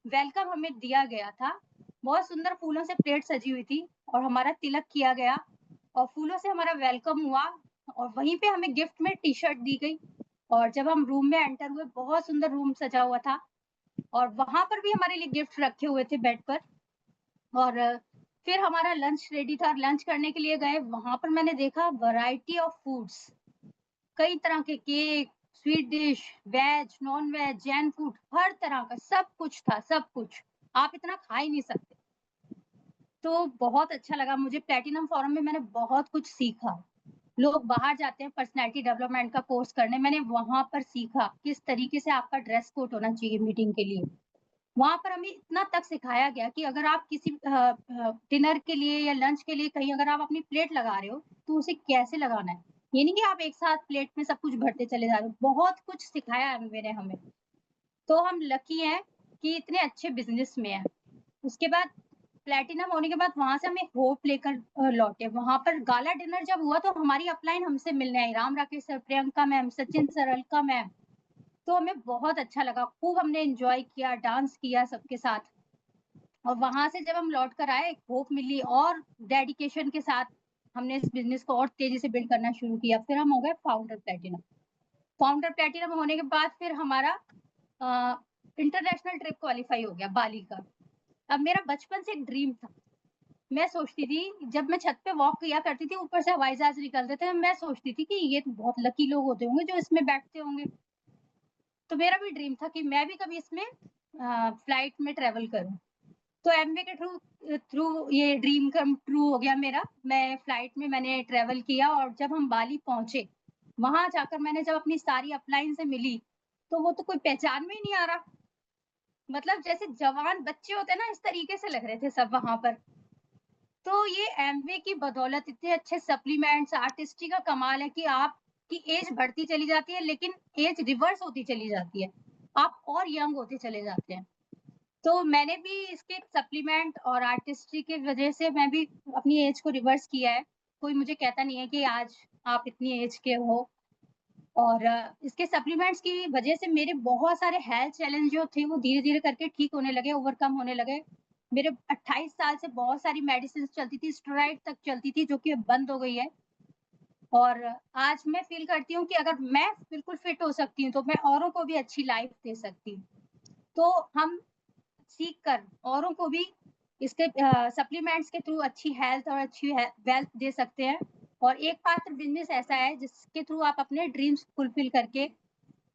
वेलकम हमें दिया गया था। बहुत सुंदर फूलों से प्लेट सजी हुई थी और हमारा तिलक किया गया और फूलों से हमारा वेलकम हुआ और वहीं पे हमें गिफ्ट में टी-शर्ट दी गई और जब हम रूम में एंटर हुए, बहुत सुंदर रूम सजा हुआ था और वहाँ पर भी हमारे लिए गिफ्ट रखे हुए थे बेड पर और फिर हमारा लंच रेडी था, लंच करने के लिए गए, वहाँ पर मैंने देखा वैरायटी ऑफ फूड्स, कई तरह के cake, sweet dish, veg, non-veg, Jain food, हर तरह का सब कुछ था, सब कुछ। आप इतना खा ही नहीं सकते। तो बहुत अच्छा लगा मुझे प्लैटिनम फोरम में मैंने बहुत कुछ सीखा। लोग बाहर जाते हैं पर्सनैलिटी डेवलपमेंट का कोर्स करने, मैंने वहाँ पर सीखा किस तरीके से आपका ड्रेस कोड होना चाहिए मीटिंग के लिए। वहाँ पर हमें इतना तक सिखाया गया कि अगर आप किसी डिनर के लिए या लंच के लिए कहीं अगर आप अपनी प्लेट लगा रहे हो, तो उसे कैसे लगाना है। ये नहीं कि आप एक साथ प्लेट में सब कुछ भरते चले जा रहे हो, बहुत कुछ सिखाया है मैंने हमें। तो हम लकी हैं कि इतने अच्छे बिज़नेस में हैं। उसके बाद प्लैटिनम होने के बाद वहाँ से हम एक होप लेकर लौटे। वहाँ पर गाला डिनर जब हुआ तो हमारी अपलाइन हमसे मिलने आई, Ram Rakesh sir, Priyanka ma'am, Sachin sir, Alka ma'am. तो हमें बहुत अच्छा लगा, खूब हमने एन्जॉय किया, डांस किया सबके साथ और वहाँ से जब हम लौट कर आए, होप मिली और डेडिकेशन के साथ हमने इस बिज़नेस को और तेज़ी से बिल्ड करना शुरू किया। फिर हम हो गए फाउंडर प्लैटिनम। फाउंडर प्लैटिनम होने के बाद फिर हमारा अ, इंटरनेशनल ट्रिप क्वालीफाई हो गया बाली का। अब मेरा बचपन से एक ड्रीम था। मैं सोचती थी जब मैं छत पे वॉक किया करती थी, ऊपर से हवाई जहाज़ निकलते थे, मैं सोचती थी कि ये तो बहुत लकी लोग होते होंगे जो इसमें बैठते होंगे। तो मेरा भी ड्रीम था कि मैं भी कभी इसमें फ्लाइट में ट्रैवल करूँ। तो एमवे के थ्रू थ्रू ये ड्रीम कम ट्रू हो गया मेरा। मैं फ्लाइट में मैंने ट्रैवल किया और जब हम बाली पहुँचे, वहाँ जाकर मैंने जब अपनी सारी अपलाइन से मिली, तो वो तो कोई पहचान में ही नहीं आ रहा। मतलब जैसे जवान बच्चे होते हैं ना, इस तरीके से लग रहे थे सब वहाँ पर। तो ये एमवे की बदौलत इतने अच्छे सप्लीमेंट्स, आर्टिस्ट्री का कमाल है कि आपकी एज बढ़ती चली जाती है, लेकिन एज रिवर्स होती चली जाती है। आप और यंग होते चले जाते हैं। तो मैंने भी इसके सप्लीमेंट और आर्टिस्ट्री की वजह से मैं भी अपनी एज को रिवर्स किया है। कोई मुझे कहता नहीं है कि आज आप इतनी एज के हो और इसके सप्लीमेंट्स की वजह से मेरे बहुत सारे हेल्थ चैलेंज जो थे वो धीरे-धीरे करके ठीक होने लगे, ओवरकम होने लगे मेरे 28 साल से बहुत सारी मेडिसिन चलती थी, स्टेरॉइड तक चलती थी, जो कि अब बंद हो गई है। और आज मैं फ़ील करती हूँ कि अगर मैं बिल्कुल फिट हो सकती हूँ, तो मैं औरों को भी अच्छी लाइफ़ दे सकती हूँ। तो हम सीख कर औरों को भी इसके सप्लीमेंट्स के थ्रू अच्छी हेल्थ और अच्छी वेल्थ दे सकते हैं। और एक मात्र बिजनेस ऐसा है जिसके थ्रू आप अपने ड्रीम्स फुलफिल करके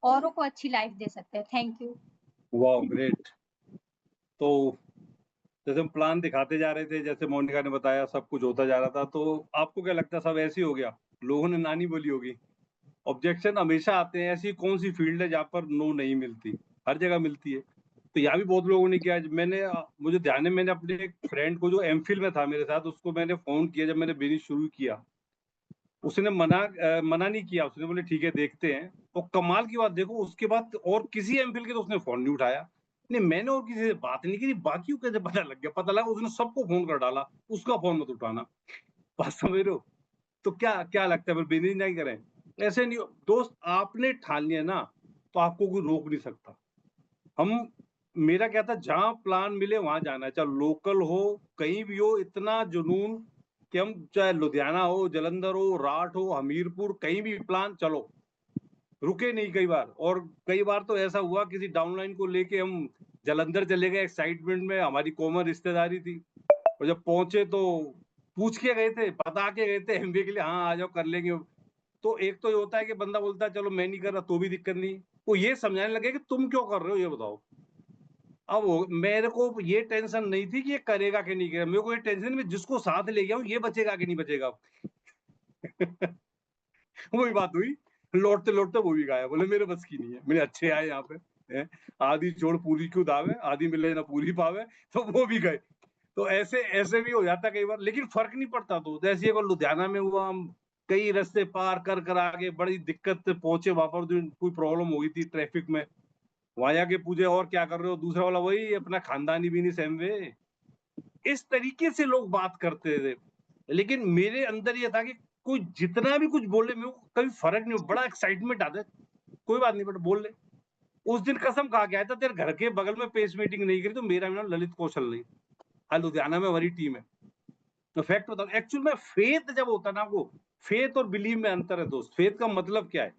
औरों को अच्छी लाइफ दे सकते हैं। Thank you. Wow great. तो जैसे हम प्लान दिखाते जा रहे थे, जैसे मोनिका ने बताया सब कुछ होता जा रहा था, तो आपको क्या लगता है सब ऐसे ही हो गया? लोगों ने ना नहीं बोली होगी? ऑब्जेक्शन हमेशा आते हैं, ऐसी कौन सी फील्ड है जहाँ पर नो नहीं मिलती? हर जगह मिलती है। तो यहाँ भी बहुत लोगों ने किया। मुझे ध्यान है, मैंने अपने एक फ्रेंड को जो एमफिल में था मेरे साथ, उसको मैंने फ़ोन किया जब मैंने बिज़नेस शुरू किया। उसने मना नहीं किया, उसने बोले ठीक है देखते हैं। और कमाल की बात देखो, उसके बाद और किसी एमफिल के तो उसने फ़ोन नहीं उठाया। नहीं, मैंने और किसी से बात नहीं की, बाकियों को कैसे पता लग गया? पता लगा उसने सबको फ़ोन कर डाला, उसका फ़ोन मत उठाना। बात समझ रहे हो? तो क्या क्या लगता है फिर बिज़नेस नहीं करें? ऐसे नहीं हो दोस्त, आपने ठान लिया ना, तो आपको कोई रोक नहीं सकता। हम मेरा क्या था, जहाँ प्लान मिले वहाँ जाना है, चाहे लोकल हो, कहीं भी हो, इतना जुनून कि हम चाहे लुधियाना हो, जालंधर हो, राठ हो, हमीरपुर, कहीं भी प्लान चलो, रुके नहीं कई बार। और कई बार तो ऐसा हुआ किसी डाउनलाइन को लेके हम जालंधर चले गए एक्साइटमेंट में, हमारी कॉमन रिश्तेदारी थी। और जब पहुँचे तो पूछ के गए थे, बता के गए थे एमबीए के लिए, हाँ, आ जाओ कर लेंगे। तो एक तो ये होता है कि बंदा बोलता है चलो मैं नहीं कर रहा तो भी दिक्कत नहीं। वो ये समझाने लगे कि तुम क्यों कर रहे हो ये बताओ। अब वो मेरे को ये टेंशन नहीं थी कि ये करेगा कि नहीं करेगा, मेरे को ये टेंशन में जिसको साथ ले गया हूँ ये बचेगा कि नहीं बचेगा। वही बात हुई, लौटते-लौटते वो भी गायब, बोले मेरे बस की नहीं है। मैंने अच्छे आए यहाँ पे, हैं, आधी छोड़ पूरी क्यों दावे, आधी मिले ना पूरी पावे, तो वो भी गए। तो ऐसे ऐसे भी हो जाता है कई बार, लेकिन फ़र्क नहीं पड़ता। तो जैसे एक बार लुधियाना में हुआ, हम कई रास्ते पार कर आगे बड़ी दिक्कत से पहुँचे वहाँ पर, जो कोई प्रॉब्लम हो गई थी ट्रैफिक में। वहाँ जाके पूछे और क्या कर रहे हो? दूसरा वाला वही अपना खानदानी बिज़नेस एमवे। इस तरीके से लोग बात करते थे। लेकिन मेरे अंदर ये था कि कोई जितना भी कुछ बोले, मेरे को कभी फ़र्क नहीं, बड़ा एक्साइटमेंट आता है। कोई बात नहीं बेटा बोल ले। उस दिन कसम खा के आया था, तेरे घर के बगल में पेस मीटिंग नहीं करी तो मेरा नाम ललित कौशल नहीं। हाँ, लुधियाना में हमारी टीम है। तो फैक्ट बताऊँ, एक्चुअल में फेथ जब होता है ना, वो फेथ और बिलीव में अंतर है दोस्त। फेथ का मतलब क्या है?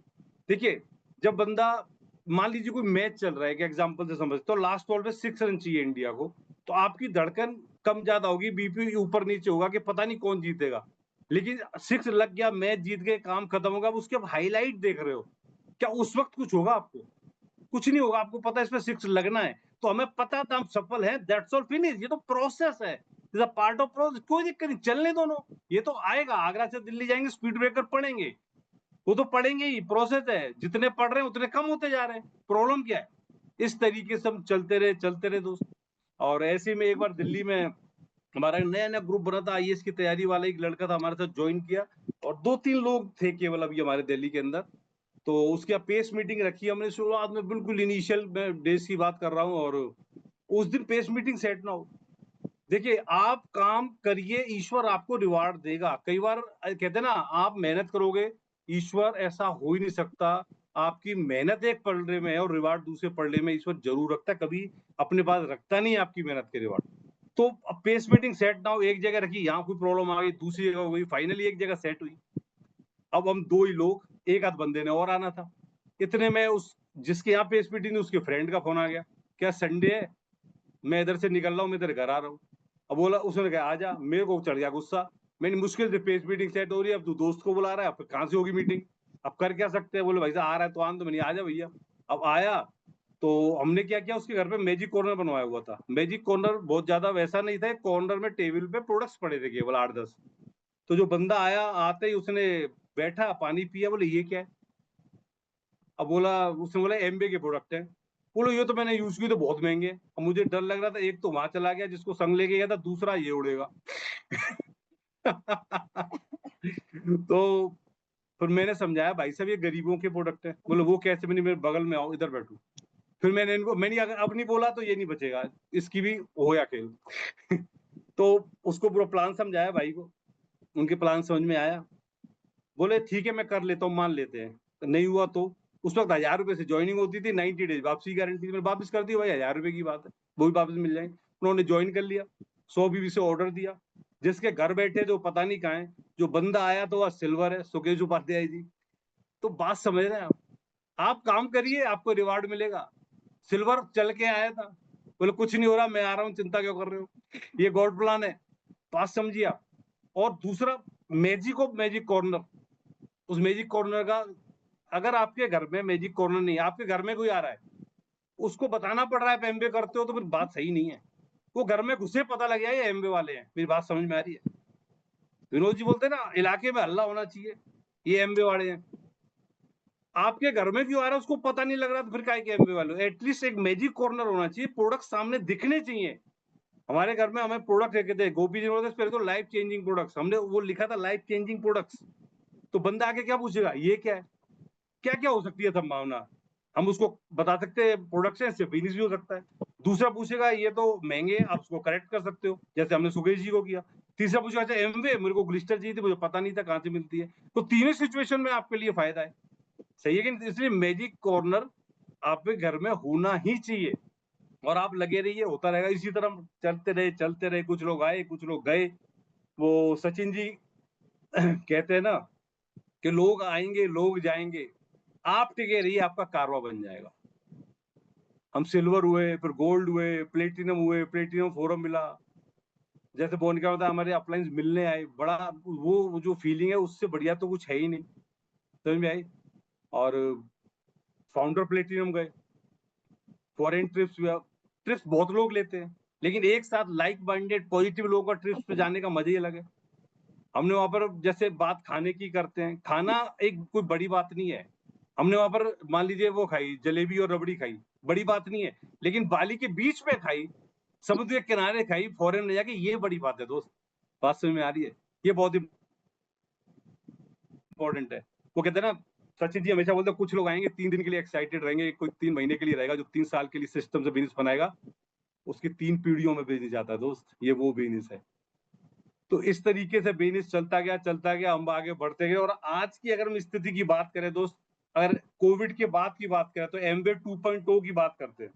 देखिए, जब बंदा मान लीजिए कोई मैच चल रहा है, एक एग्जांपल से समझ, तो लास्ट बॉल पे 6 रन चाहिए इंडिया को, तो आपकी धड़कन कम ज्यादा होगी, बीपी ऊपर नीचे होगा कि पता नहीं कौन जीतेगा। लेकिन 6 लग गया, मैच जीत गए, काम खत्म होगा, अब उसके आप हाईलाइट देख रहे हो, क्या उस वक्त कुछ होगा आपको? कुछ नहीं होगा। आपको पता है इसमें 6 लगना है, तो हमें पता था हम सफल हैं, दैट्स ऑल, फिनिश। ये तो प्रोसेस है, is a part of process. कोई दिक्कत नहीं, चलने दोनों। ये तो आएगा, आगरा से दिल्ली जाएंगे, स्पीड ब्रेकर पड़ेंगे, वो तो पढ़ेंगे ही, प्रोसेस है। जितने पढ़ रहे हैं उतने कम होते जा रहे हैं, प्रॉब्लम क्या है? इस तरीके से हम चलते रहे दोस्त। और ऐसे में एक बार दिल्ली में हमारा नया नया ग्रुप बना था, आईएएस की तैयारी वाला एक लड़का था, हमारे साथ ज्वाइन किया। और 2-3 लोग थे केवल अभी हमारे दिल्ली के अंदर। तो उसकी पेस मीटिंग रखी हमने शुरुआत में, बिल्कुल इनिशियल में डेज की बात कर रहा हूँ। और उस दिन पेस मीटिंग सेट ना हो। देखिए, आप काम करिए, ईश्वर आपको रिवार्ड देगा। कई बार कहते हैं ना, आप मेहनत करोगे, ईश्वर ऐसा हो ही नहीं सकता। आपकी मेहनत एक पलड़े में है और रिवार्ड दूसरे पलड़े में ईश्वर ज़रूर रखता है, कभी अपने पास रखता नहीं है आपकी मेहनत के रिवार्ड। तो पेस मीटिंग सेट ना हो, एक जगह रखी, यहाँ कोई प्रॉब्लम आ गई, दूसरी जगह हो गई, फाइनली एक जगह सेट हुई। अब हम 2 ही लोग, एक आध बंदे ने और आना था। इतने में उस जिसके यहाँ पेस मीटिंग थी, उसके फ्रेंड का फ़ोन आ गया, क्या संडे है? मैं इधर से निकल रहा हूँ, मैं तेरे घर आ रहा हूँ। अब बोला, उसने कहा आ जा। मेरे को चढ़ गया गुस्सा। मैंने मुश्किल से पेस मीटिंग सेट हो रही है, अब तू दोस्त को बुला रहा है, अब कहाँ से होगी मीटिंग? अब कर क्या सकते हैं? बोले भाई साहब आ रहा है तो आने दो। मैंने आ जा भैया। अब आया तो हमने क्या किया, उसके घर पे मैजिक कॉर्नर बनवाया हुआ था। मैजिक कॉर्नर बहुत ज्यादा वैसा नहीं था, कॉर्नर में टेबल पे प्रोडक्ट्स पड़े थे केवल 8-10। तो जो बंदा आया, आते ही उसने बैठा, पानी पिया, बोले ये क्या है? अब बोला, उसने बोला एमबे के प्रोडक्ट है। बोलो ये तो मैंने यूज की, तो बहुत महंगे हैं। अब मुझे डर लग रहा था, एक तो वहां चला गया जिसको संग लेके गया था, दूसरा ये उड़ेगा। तो फिर मैंने समझाया, भाई साहब ये गरीबों के प्रोडक्ट है। बोले वो कैसे? मैंने, मेरे बगल में आओ, इधर बैठो। फिर मैंने अगर अब नहीं बोला तो ये नहीं बचेगा, इसकी भी हो या खेल। तो उसको पूरा प्लान समझाया भाई को, उनके प्लान समझ में आया। बोले ठीक है मैं कर लेता हूँ, मान लेते हैं। तो नहीं हुआ तो उस वक्त 1000 रुपए से ज्वाइनिंग होती थी, 90 डेज वापसी गारंटी। मैंने वापस कर दी भाई, 1000 रुपए की बात है, वो भी वापस मिल जाएंगे। उन्होंने ज्वाइन कर लिया, 100 बीबी से ऑर्डर दिया, जिसके घर बैठे जो पता नहीं कहाँ है, जो बंदा आया तो वह सिल्वर है, सुकेश उपाध्याय जी। तो बात समझ रहे हैं आप काम करिए, आपको रिवार्ड मिलेगा। सिल्वर चल के आया था, बोले कुछ नहीं हो रहा, मैं आ रहा हूँ, चिंता क्यों कर रहे हो, ये गॉड प्लान है, बात समझिए आप। और दूसरा मैजिक कॉर्नर, उस मैजिक कॉर्नर का, अगर आपके घर में मैजिक कॉर्नर नहीं है, आपके घर में कोई आ रहा है, उसको बताना पड़ रहा है आप एमबे करते हो, तो फिर बात सही नहीं है। वो घर में घुसे पता लग गया ये एमबे वाले हैं, मेरी बात समझ में आ रही है। विनोद जी बोलते हैं ना, इलाके में हल्ला होना चाहिए, ये एमबे वाले हैं। आपके घर में क्यों आ रहा है उसको पता नहीं लग रहा, तो फिर काय के एमबे वाले। एटलीस्ट एक मैजिक कॉर्नर होना चाहिए, प्रोडक्ट सामने दिखने चाहिए। हमारे घर में हमें प्रोडक्ट लेके थे, गोपी जी बोलते पहले तो लाइफ चेंजिंग प्रोडक्ट्स, हमने वो लिखा था लाइफ चेंजिंग प्रोडक्ट्स। तो बंदा आके क्या पूछेगा, ये क्या है, क्या क्या हो सकती है संभावना, हम उसको बता सकते हैं, प्रोडक्ट से इससे बिजनेस भी हो सकता है। दूसरा पूछेगा ये तो महंगे, आप उसको करेक्ट कर सकते हो, जैसे हमने सुकेश जी को किया। तीसरा पूछेगा अच्छा एमवे, मेरे को ग्लिस्टर चाहिए थी, मुझे पता नहीं था कहाँ से मिलती है। तो तीनों सिचुएशन में आपके लिए फायदा है, सही है कि नहीं? इसलिए मैजिक कॉर्नर आपके घर में होना ही चाहिए, और आप लगे रहिए, होता रहेगा। इसी तरह चलते रहे, कुछ लोग आए, कुछ लोग गए। वो सचिन जी कहते हैं ना कि लोग आएंगे, लोग जाएंगे, आप टिके रहिए, आपका कारवा बन जाएगा। हम सिल्वर हुए, फिर गोल्ड हुए, प्लेटिनम फोरम मिला। जैसे बोन क्या होता है, हमारे अपलाइंस मिलने आए, बड़ा वो जो फीलिंग है, उससे बढ़िया तो कुछ है ही नहीं, समझ में आई। और फाउंडर प्लेटिनम गए, फॉरेन ट्रिप्स बहुत लोग लेते हैं, लेकिन एक साथ लाइक माइंडेड पॉजिटिव लोगों का ट्रिप्स पे जाने का मजा ही अलग है। हमने वहां पर जैसे बात खाने की करते हैं, खाना एक कोई बड़ी बात नहीं है। हमने वहां पर मान लीजिए वो खाई, जलेबी और रबड़ी खाई, बड़ी बात नहीं है। लेकिन बाली के बीच में खाई, समुद्र के किनारे खाई, फॉरेन में जाके, ये बड़ी बात है दोस्त। बात समझ में आ रही है, ये बहुत इंपॉर्टेंट है। वो कहते हैं ना, सचिन जी हमेशा बोलते हैं कुछ लोग आएंगे 3 दिन के लिए एक्साइटेड रहेंगे, कोई 3 महीने के लिए रहेगा, जो 3 साल के लिए सिस्टम से बिजनेस बनाएगा, उसकी 3 पीढ़ियों में बिजनेस जाता है दोस्त, ये वो बिजनेस है। तो इस तरीके से बिजनेस चलता गया, हम आगे बढ़ते गए। और आज की अगर हम स्थिति की बात करें दोस्त, अगर कोविड के बाद की बात करें, तो एमबे 2.0 की बात करते हैं।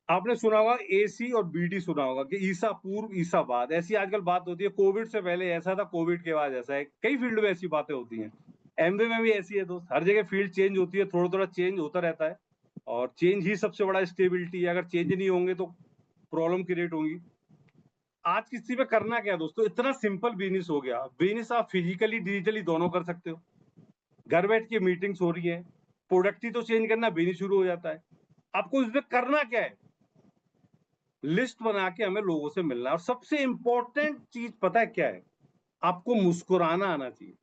आपने सुना होगा एसी और बीडी सुना होगा कि ईसा पूर्व ईसा बाद, ऐसी आजकल बात होती है। कोविड से पहले ऐसा था, कोविड के बाद ऐसा है, कई फील्ड में ऐसी बातें होती हैं। एमबे में भी ऐसी है दोस्त, हर जगह फील्ड चेंज होती है, थोड़ा थोड़ा चेंज होता रहता है, और चेंज ही सबसे बड़ा स्टेबिलिटी है। अगर चेंज नहीं होंगे तो प्रॉब्लम क्रिएट होंगी। आज किसी पे करना क्या है दोस्तों, इतना सिंपल बिजनेस हो गया। बिजनेस आप फिजिकली डिजिटली दोनों कर सकते हो, घर बैठ के मीटिंग्स हो रही है, प्रोडक्ट ही तो चेंज करना, बिजनेस शुरू हो जाता है। आपको इसमें करना क्या है, लिस्ट बना के हमें लोगों से मिलना है। और सबसे इंपॉर्टेंट चीज पता है क्या है, आपको मुस्कुराना आना चाहिए।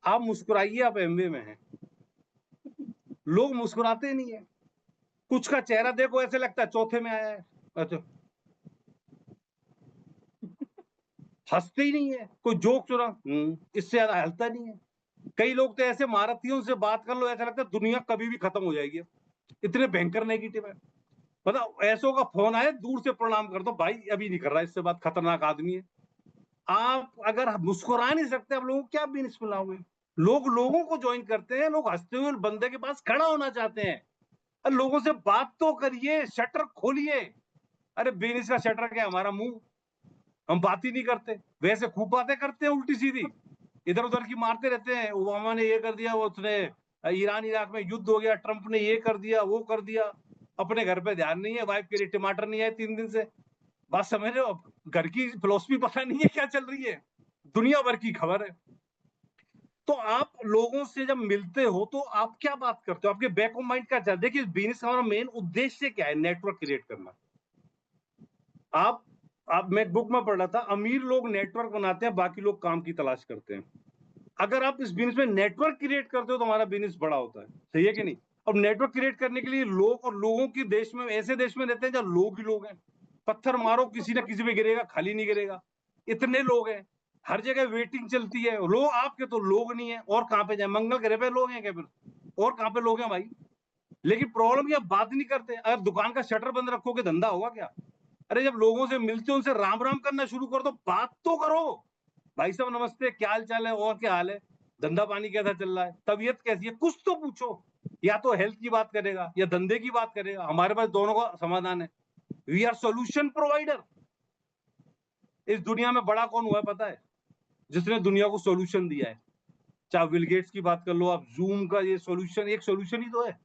आप मुस्कुराइए, आप एमबे में हैं, लोग मुस्कुराते नहीं है। कुछ का चेहरा देखो ऐसे लगता है चौथे में आया है, अच्छा हंसते ही नहीं है, कोई जोक चुरा इससे ज्यादा हंसता नहीं है। कई लोग तो ऐसे महारथियों से बात कर लो, ऐसा लगता है दुनिया कभी भी खत्म हो जाएगी, इतने भयंकर नेगेटिव है। मतलब ऐसो का फोन आए, दूर से प्रणाम कर दो, भाई अभी नहीं कर रहा इससे बात, खतरनाक आदमी है। आप अगर मुस्कुरा नहीं सकते, आप लोगों को क्या बिजनेस मिलाओगे। लोग लोगों को ज्वाइन करते हैं, लोग हंसते हुए बंदे के पास खड़ा होना चाहते हैं। अरे लोगों से बात तो करिए, शटर खोलिए। अरे बिजनेस का शटर क्या, हमारा मुंह, हम बात ही नहीं करते। वैसे खूब बातें करते हैं उल्टी सीधी, इधर उधर की मारते रहते हैं। ओबामा ने ये कर दिया, वो उसने ईरान इराक में युद्ध हो गया, ट्रंप ने ये कर दिया, वो कर दिया। अपने घर पे ध्यान नहीं है, वाइफ के लिए टमाटर नहीं है 3 दिन से। बात समझ रहे हो, घर की फिलोसफी पता नहीं है क्या चल रही है, दुनिया भर की खबर है। तो आप लोगों से जब मिलते हो तो आप क्या बात करते हो, आपके बैक ऑफ माइंड क्या चल। देखिए बिजनेस का हमारा मेन उद्देश्य क्या है, नेटवर्क क्रिएट करना। आप मैं बुक में पढ़ रहा था, अमीर लोग नेटवर्क बनाते हैं, बाकी लोग काम की तलाश करते हैं। अगर आप इस बिजनेस में नेटवर्क क्रिएट करते हो तो हमारा बिजनेस बड़ा होता है, सही है कि नहीं। अब नेटवर्क क्रिएट करने के लिए लोग, और लोगों की देश में, ऐसे देश में रहते हैं जहां लोग ही लोग हैं। पत्थर मारो किसी ना किसी पे गिरेगा, खाली नहीं गिरेगा, इतने लोग हैं। हर जगह वेटिंग चलती है, लोग आपके तो लोग नहीं है, और कहां पे जाए, मंगल ग्रह पे लोग हैं क्या फिर, और कहां पे लोग हैं भाई। लेकिन प्रॉब्लम ये, बात नहीं करते। अगर दुकान का शटर बंद रखोगे, धंधा होगा क्या। अरे जब लोगों से मिलते हो, उनसे राम राम करना शुरू कर दो, बात तो करो। भाई साहब नमस्ते, क्या हाल चाल है, और क्या हाल है, धंधा पानी कैसा चल रहा है, तबीयत कैसी है, कुछ तो पूछो। या तो हेल्थ की बात करेगा या धंधे की बात करेगा। हमारे पास दोनों का समाधान है। We are solution provider. इस दुनिया में बड़ा कौन हुआ है पता है? जिसने दुनिया को सोल्यूशन दिया है। चाहे बिल गेट्स की बात कर लो, आप जूम का ये सोल्यूशन, एक सोल्यूशन ही तो है।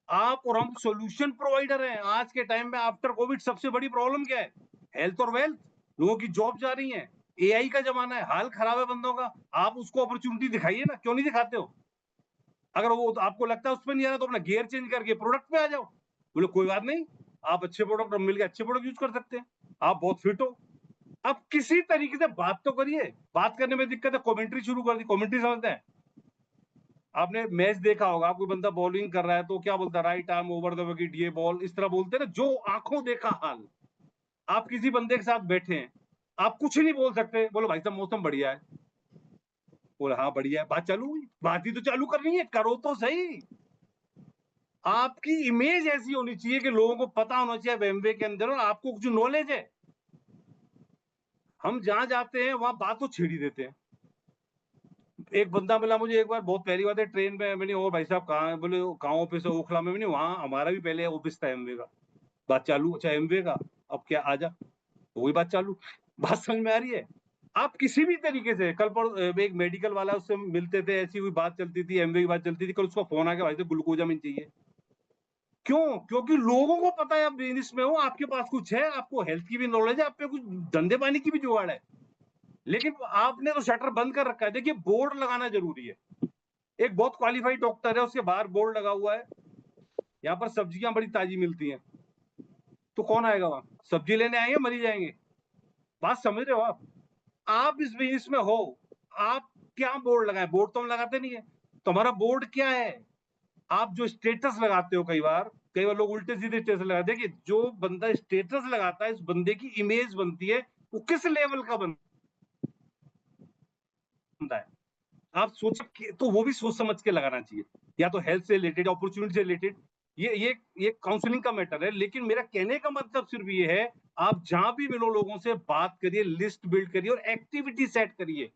आप और हम सोल्यूशन प्रोवाइडर हैं। आज के टाइम में आफ्टर कोविड सबसे बड़ी प्रॉब्लम क्या है? हेल्थ और वेल्थ। लोगों की जॉब जा रही है, एआई का जमाना है, हाल खराब है बंदों का। आप उसको अपॉर्चुनिटी दिखाइए ना, क्यों नहीं दिखाते हो? अगर वो तो आपको लगता है उसमें नहीं आ रहा तो अपना गियर चेंज करके प्रोडक्ट पे आ जाओ। बोले कोई बात नहीं, आप अच्छे प्रोडक्ट मिल के अच्छे प्रोडक्ट यूज कर सकते हैं, आप बहुत फिट हो। आप किसी तरीके से बात तो करिए। बात करने में दिक्कत है, कमेंट्री शुरू कर दी। कमेंट्री समझते हैं? आपने मैच देखा होगा, कोई बंदा बॉलिंग कर रहा है तो क्या बोलता है? Right arm over the wicket, ये बॉल, इस तरह बोलते हैं ना, जो आंखों देखा हाल। आप किसी बंदे के साथ बैठे हैं, आप कुछ नहीं बोल सकते, बोलो भाई साहब मौसम बढ़िया है, बोले हाँ बढ़िया है, बात चालू हुई। बात ही तो चालू करनी है, करो तो सही। आपकी इमेज ऐसी होनी चाहिए कि लोगों को पता होना चाहिए एमवे के अंदर, और आपको कुछ नॉलेज है। हम जहां जाते हैं वहां बात तो छेड़ ही देते हैं। एक बंदा मिला मुझे एक बार, बहुत पहली बात है, ट्रेन में। मैंने, और भाई साहब कहाँ है? बोले कहाँ ऑफिस है? ओखला में। मैंने, वहां हमारा भी पहले ऑफिस था एमवे का। बात चालू, अच्छा एमवे का, अब क्या आजा, तो वही बात चालू। बात समझ में आ रही है? आप किसी भी तरीके से, कल पर एक मेडिकल वाला, उससे मिलते थे, ऐसी हुई बात चलती थी, एमवे की बात चलती थी, कल उसका फोन आ गया, भाई साहब ग्लूकोजामिन चाहिए। क्यों? क्योंकि लोगों को पता है आप बिजनेस में हो, आपके पास कुछ है, आपको हेल्थ की भी नॉलेज है, आप पे कुछ धंधे पानी की भी जुगाड़ है, लेकिन आपने तो शटर बंद कर रखा है। देखिए, बोर्ड लगाना जरूरी है। एक बहुत क्वालिफाइड डॉक्टर है, उसके बाहर बोर्ड लगा हुआ है, यहाँ पर सब्जियां बड़ी ताजी मिलती हैं, तो कौन आएगा वहां? सब्जी लेने आएंगे, मरी जाएंगे। बात समझ रहे हो आप? आप इस बिजनेस में हो, आप क्या बोर्ड लगाए? बोर्ड तो हम लगाते नहीं है। तुम्हारा बोर्ड क्या है? आप जो स्टेटस लगाते हो, कई बार लोग उल्टे सीधे स्टेटस लगाते हैं। देखिए, जो बंदा स्टेटस लगाता है, इस बंदे की इमेज बनती है, वो किस लेवल का बंदा है। आप सोच के, तो वो भी सोच समझ के लगाना चाहिए, या तो हेल्थ से रिलेटेड, अपॉर्चुनिटी से रिलेटेड। ये काउंसलिंग का मैटर है, लेकिन मेरा कहने का मतलब सिर्फ ये है, आप जहां भी मिलो लोगों से बात करिए, लिस्ट बिल्ड करिए और एक्टिविटी सेट करिए।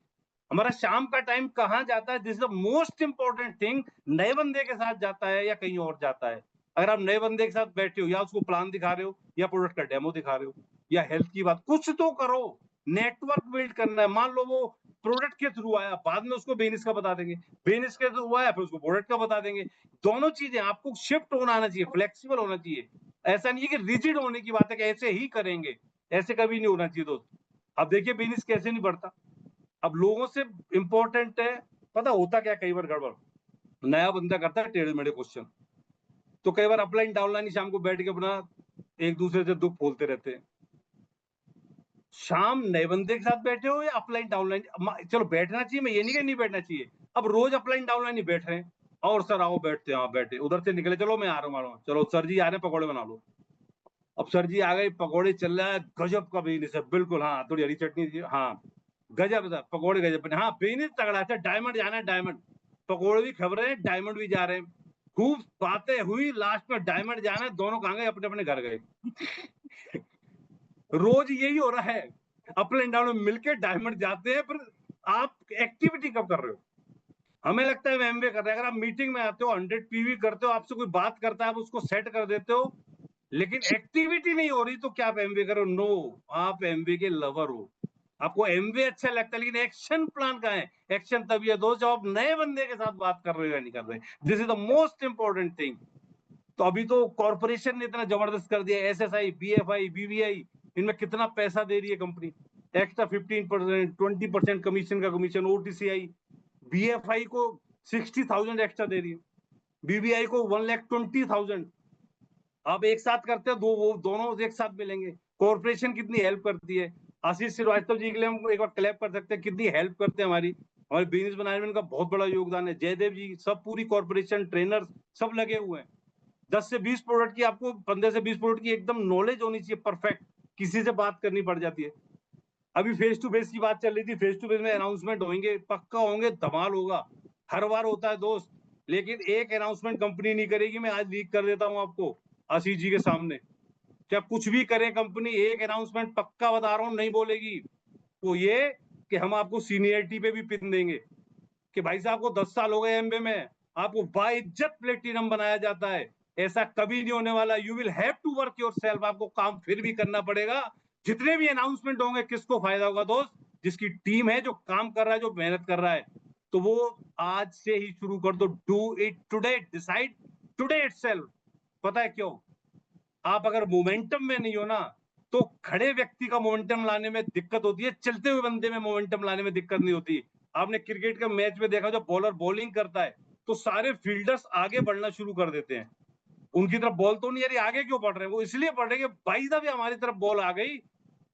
हमारा शाम का टाइम कहाँ जाता है? This is the most important thing. नए बंदे के साथ जाता है या कहीं और जाता है? अगर आप नए बंदे के साथ बैठे हो, या उसको प्लान दिखा रहे हो, या प्रोडक्ट का डेमो दिखा रहे हो, या हेल्थ की बात, कुछ तो करो। नेटवर्क बिल्ड करना है। मान लो वो प्रोडक्ट के थ्रू आया, बाद में उसको बिजनेस का बता देंगे, बिजनेस के थ्रू आया, फिर उसको प्रोडक्ट का बता देंगे। दोनों चीजें, आपको शिफ्ट होना आना चाहिए, फ्लेक्सिबल होना चाहिए। ऐसा नहीं है कि रिजिड होने की बात है कि ऐसे ही करेंगे, ऐसे कभी नहीं होना चाहिए दोस्त। अब देखिए बिजनेस कैसे नहीं बढ़ता। अब लोगों से इंपॉर्टेंट है, पता होता क्या, कई बार गड़बड़, नया बंदा करता है टेढ़े मेढ़े क्वेश्चन, तो कई बार अपलाइन डाउनलाइन ही शाम को बैठ के अपना एक दूसरे से दुख बोलते रहते हैं। शाम नए बंदे के साथ बैठे हो या अपलाइन डाउनलाइन, चलो बैठना चाहिए, मैं ये नहीं कि नहीं बैठना चाहिए। अब रोज अपलाइन डाउनलाइन ही बैठ रहे हैं, और सर आओ बैठते हैं, हाँ बैठे, उधर से निकले, चलो मैं आ रहा हूँ, चलो सर जी आ रहे हैं, पकौड़े बना लो। अब सर जी आ गए, पकौड़े चल रहा है, गजब का बिजनेस है, बिल्कुल, हाँ थोड़ी हरी चटनी दीजिए, हाँ गजब था, पकौड़े गजब बने, हाँ बिजनेस तगड़ा है, डायमंड जाना है, डायमंड। पकौड़े भी खबर रहे हैं, डायमंड भी जा रहे हैं। खूब बातें हुई, लास्ट में डायमंड जाना है, दोनों कहाँ गए? अपने अपने घर गए। रोज यही हो रहा है, अप एंड डाउन में मिलके डायमंड जाते हैं, पर आप एक्टिविटी कब कर रहे हो? हमें लगता है एमबीए कर रहे हैं। अगर आप मीटिंग में आते हो, 100 पीवी करते हो, आपसे कोई बात करता है, आप उसको सेट कर देते हो, लेकिन एक्टिविटी नहीं हो रही, तो क्या आप एमबीए करो? नो, आप एमबीए के लवर हो। आपको एमबीए अच्छा लगता है, लेकिन एक्शन प्लान कहाँ है? एक्शन तभी है दोस्त, जब आप नए बंदे के साथ बात कर रहे हो या नहीं कर रहे। This is the most important thing. तो अभी तो कॉर्पोरेशन ने इतना जबरदस्त कर दिया, एसएसआई, बीएफआई, बीवीआई, इनमें कितना पैसा दे रही है कंपनी, एक्स्ट्रा 15%, 20% कमीशन का कमीशन। ओटीसीआई, बीएफआई को 60,000 एक्स्ट्रा दे रही है, बीबीआई को 1,20,000। आप एक साथ करते हो, वो दोनों एक साथ मिलेंगे। कॉर्पोरेशन कितनी हेल्प करती है। आशीष श्रीवास्तव जी के लिए हम एक बार क्लैप कर सकते हैं, कितनी हेल्प करते हैं हमारी, हमारे बिजनेस बनाने में उनका बहुत बड़ा योगदान है। जयदेव जी, सब पूरी कॉर्पोरेशन, ट्रेनर सब लगे हुए हैं। 10 से 20 प्रोडक्ट की, आपको 15 से 20 प्रोडक्ट की एकदम नॉलेज होनी चाहिए, परफेक्ट। किसी से बात करनी पड़ जाती है। अभी फेस टू फेस की बात चल रही थी, फेस टू फेस में अनाउंसमेंट होंगे, पक्का होंगे, धमाल होगा। हर बार होता है दोस्त, लेकिन एक अनाउंसमेंट कंपनी नहीं करेगी, मैं आज लीक कर देता हूं आपको आशीष जी के सामने। क्या कुछ भी करे कंपनी, एक अनाउंसमेंट पक्का बता रहा हूं नहीं बोलेगी। वो ये कि हम आपको सीनियरिटी पे भी पिन देंगे, कि भाई साहब को 10 साल हो गए एमबीए में, आपको बाइज्जत प्लेटिनम बनाया जाता है। ऐसा कभी नहीं होने वाला। You will have to work yourself. आपको काम फिर भी करना पड़ेगा। जितने भी अनाउंसमेंट होंगे, किसको फायदा होगा दोस्त? जिसकी टीम है, जो काम कर रहा है, जो मेहनत कर रहा है। तो वो आज से ही शुरू कर दो। Do it today, decide today itself. पता है क्यों? आप अगर मोमेंटम में नहीं हो ना, तो खड़े व्यक्ति का मोमेंटम लाने में दिक्कत होती है, चलते हुए बंदे में मोमेंटम लाने में दिक्कत नहीं होती। आपने क्रिकेट का मैच में देखा, जब बॉलर बॉलिंग करता है तो सारे फील्डर्स आगे बढ़ना शुरू कर देते हैं। उनकी तरफ बॉल तो नहीं आ रही, आगे क्यों बढ़ रहे हैं? वो इसलिए बढ़ रहे हैं कि भाई साहब हमारी तरफ बॉल आ गई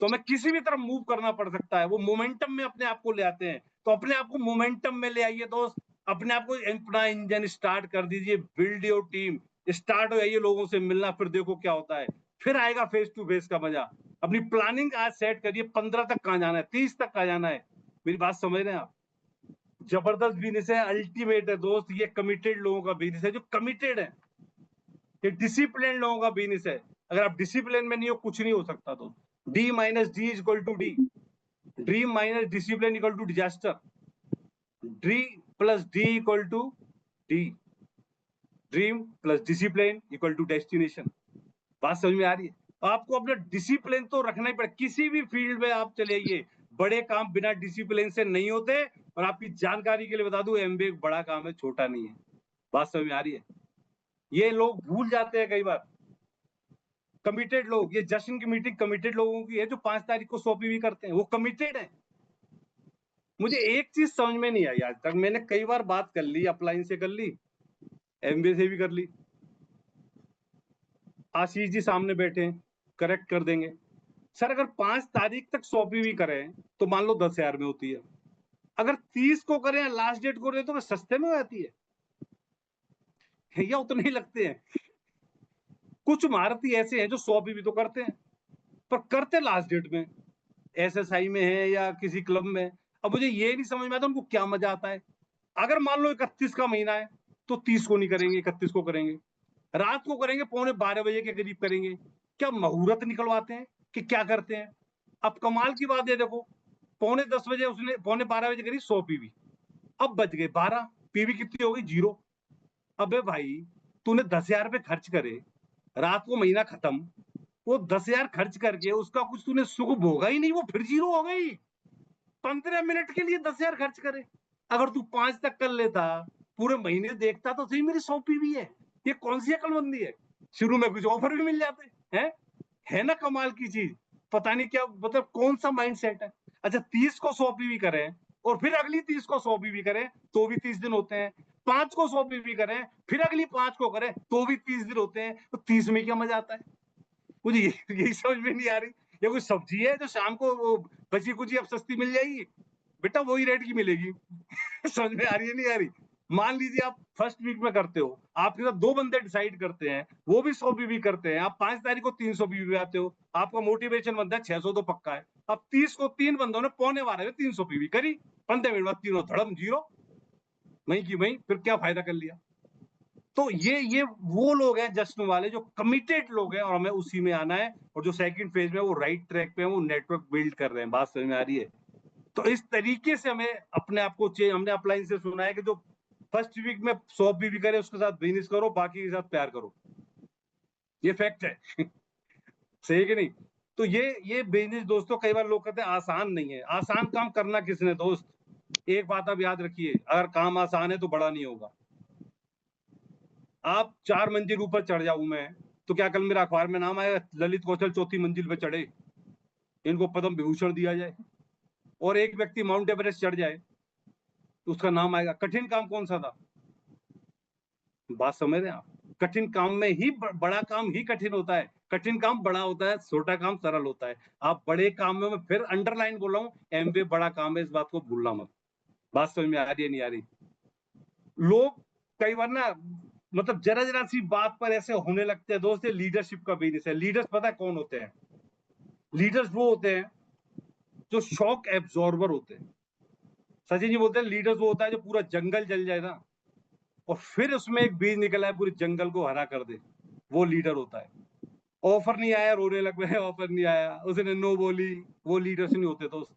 तो हमें किसी भी तरफ मूव करना पड़ सकता है। वो मोमेंटम में अपने आप को ले आते हैं। तो अपने आप को मोमेंटम में ले आइए दोस्त। अपने आप को अपना इंजन स्टार्ट कर दीजिए। Build your team. स्टार्ट हो जाइए लोगों से मिलना, फिर देखो क्या होता है। फिर आएगा फेस टू फेस का मजा। अपनी प्लानिंग आज सेट करिए। 15 तक कहाँ जाना है, 30 तक कहाँ जाना है। मेरी बात समझ रहे हैं आप? जबरदस्त बिजनेस है, अल्टीमेट है दोस्त। ये कमिटेड लोगों का बिजनेस है, जो कमिटेड है। ये डिसिप्लिन लोगों का बिजनेस है। अगर आप डिसिप्लिन में नहीं हो, कुछ नहीं हो सकता। तो D minus D is equal to D. Dream minus discipline equal to disaster. D plus D equal to D. Dream plus discipline equal to destination. बात समझ में आ रही है? आपको अपना डिसिप्लिन तो रखना ही पड़ेगा। किसी भी फील्ड में आप चले जाइए, बड़े काम बिना डिसिप्लिन से नहीं होते। और आपकी जानकारी के लिए बता दूं, एमबीए एक बड़ा काम है, छोटा नहीं है। बात समझ में आ रही है? ये लोग भूल जाते हैं कई बार। कमिटेड लोग, ये जश्न की मीटिंग कमिटेड लोगों की है, जो 5 तारीख को सौंपी भी करते हैं। वो कमिटेड है। मुझे एक चीज समझ में नहीं आई आज तक। मैंने कई बार बात कर ली, अपलाइन से कर ली, एमबीए से भी कर ली। आशीष जी सामने बैठे हैं, करेक्ट कर देंगे। सर अगर 5 तारीख तक सौंपी भी करें तो मान लो 10,000 में होती है। अगर 30 को करें या लास्ट डेट को करें तो सस्ते में हो जाती है, या उतने ही लगते हैं। कुछ महारथी ऐसे हैं जो सौंपी भी तो करते हैं, पर करते लास्ट डेट में, एसएसआई में है या किसी क्लब में। अब मुझे ये नहीं समझ में आता उनको क्या मजा आता है। अगर मान लो 31 का महीना है तो 30 को नहीं करेंगे, 31 को करेंगे। रात को करेंगे, 11:45 के करीब करेंगे। क्या मुहूर्त निकलवाते हैं कि क्या करते हैं? अब कमाल की बात है, देखो 9:45 बजे उसने 11:45 बजे करी 100 पीवी। अब बच गए 12 पीवी, कितनी हो गई? 0। अबे भाई, तूने 10,000 रुपए खर्च करे, रात को महीना खत्म, वो 10,000 खर्च करके उसका कुछ तूने सुख भोगा ही नहीं, वो फिर 0 हो गई। 15 मिनट के लिए 10,000 खर्च करे। अगर तू 5 तक कर लेता, पूरे महीने देखता तो सही, मेरी 100 पीवी है। ये कौन सी अकलमंदी है? शुरू में कुछ ऑफर भी मिल जाते हैं। है ना कमाल की चीज? पता नहीं क्या, मतलब कौन सा माइंड सेट है। अच्छा, 30 को 100 पीवी करें और फिर अगली 30 को 100 पीवी करें तो भी 30 दिन होते हैं। 5 को 100 पीवी करें, फिर अगली 5 को करें तो भी 30 दिन होते हैं। तो 30 में क्या मजा आता है? मुझे यही समझ में नहीं आ रही। ये कोई सब्जी है जो शाम को वो बची कुची अब सस्ती मिल जाएगी? बेटा वही रेट की मिलेगी। समझ में आ रही है नहीं आ रही? मान लीजिए आप फर्स्ट वीक में करते हो, आपके साथ 2 बंदे डिसाइड करते हैं, वो भी 100 पीवी करते हैं, आप 5 तारीख को 300 पीवी आते हो, आपका मोटिवेशन बनता है 600 तो पक्का है। अब 30 को 3 बंदों ने 11:15 में 300 पीवी करी, 15 मिनट बाद तीनों धड़म 0। वहीं की वहीं, फिर क्या फायदा कर लिया? तो ये वो लोग हैं जश्न वाले, जो कमिटेड लोग हैं, और हमें उसी में आना है। और जो सेकंड फेज में वो राइट ट्रैक पे है, वो नेटवर्क बिल्ड कर रहे हैं। बात समझ में आ रही है? तो इस तरीके से हमें अपने आप को हमने अपलाइन से सुना है कि जो फर्स्ट वीक में 100 भी करे, उसके साथ बिजनेस करो, बाकी के साथ प्यार करो। ये फैक्ट है। सही है कि नहीं? तो ये बिजनेस दोस्तों, कई बार लोग कहते हैं आसान नहीं है। आसान काम करना किसने दोस्त? एक बात आप याद रखिए, अगर काम आसान है तो बड़ा नहीं होगा। आप 4 मंजिल ऊपर चढ़ जाऊं मैं, तो क्या कल मेरा अखबार में नाम आएगा ललित कौशल 4थी मंजिल पे चढ़े, इनको पद्म विभूषण दिया जाए? और एक व्यक्ति माउंट एवरेस्ट चढ़ जाए तो उसका नाम आएगा। कठिन काम कौन सा था? बात समझ रहे हैं आप? कठिन काम में ही बड़ा काम ही कठिन होता है। कठिन काम बड़ा होता है, छोटा काम सरल होता है। आप बड़े काम में, मैं फिर अंडरलाइन बोल रहा हूँ, एमबीए बड़ा काम है, इस बात को भूलना मत। बात समझ में आ रही है नहीं आ रही? लोग कई बार ना, मतलब जरा जरा सी बात पर ऐसे होने लगते हैं दोस्त। लीडरशिप का बिजनेस है। लीडर्स पता है कौन होते हैं? लीडर्स वो होते हैं जो शॉक एब्जॉर्बर होते हैं। सचिन जी बोलते हैं लीडर्स वो होता है जो पूरा जंगल जल जाए ना, और फिर उसमें एक बीज निकला है पूरे जंगल को हरा कर दे, वो लीडर होता है। ऑफर नहीं आया, रोने लग गए, ऑफर नहीं आया, उसने नो बोली, वो लीडर्स नहीं होते दोस्त।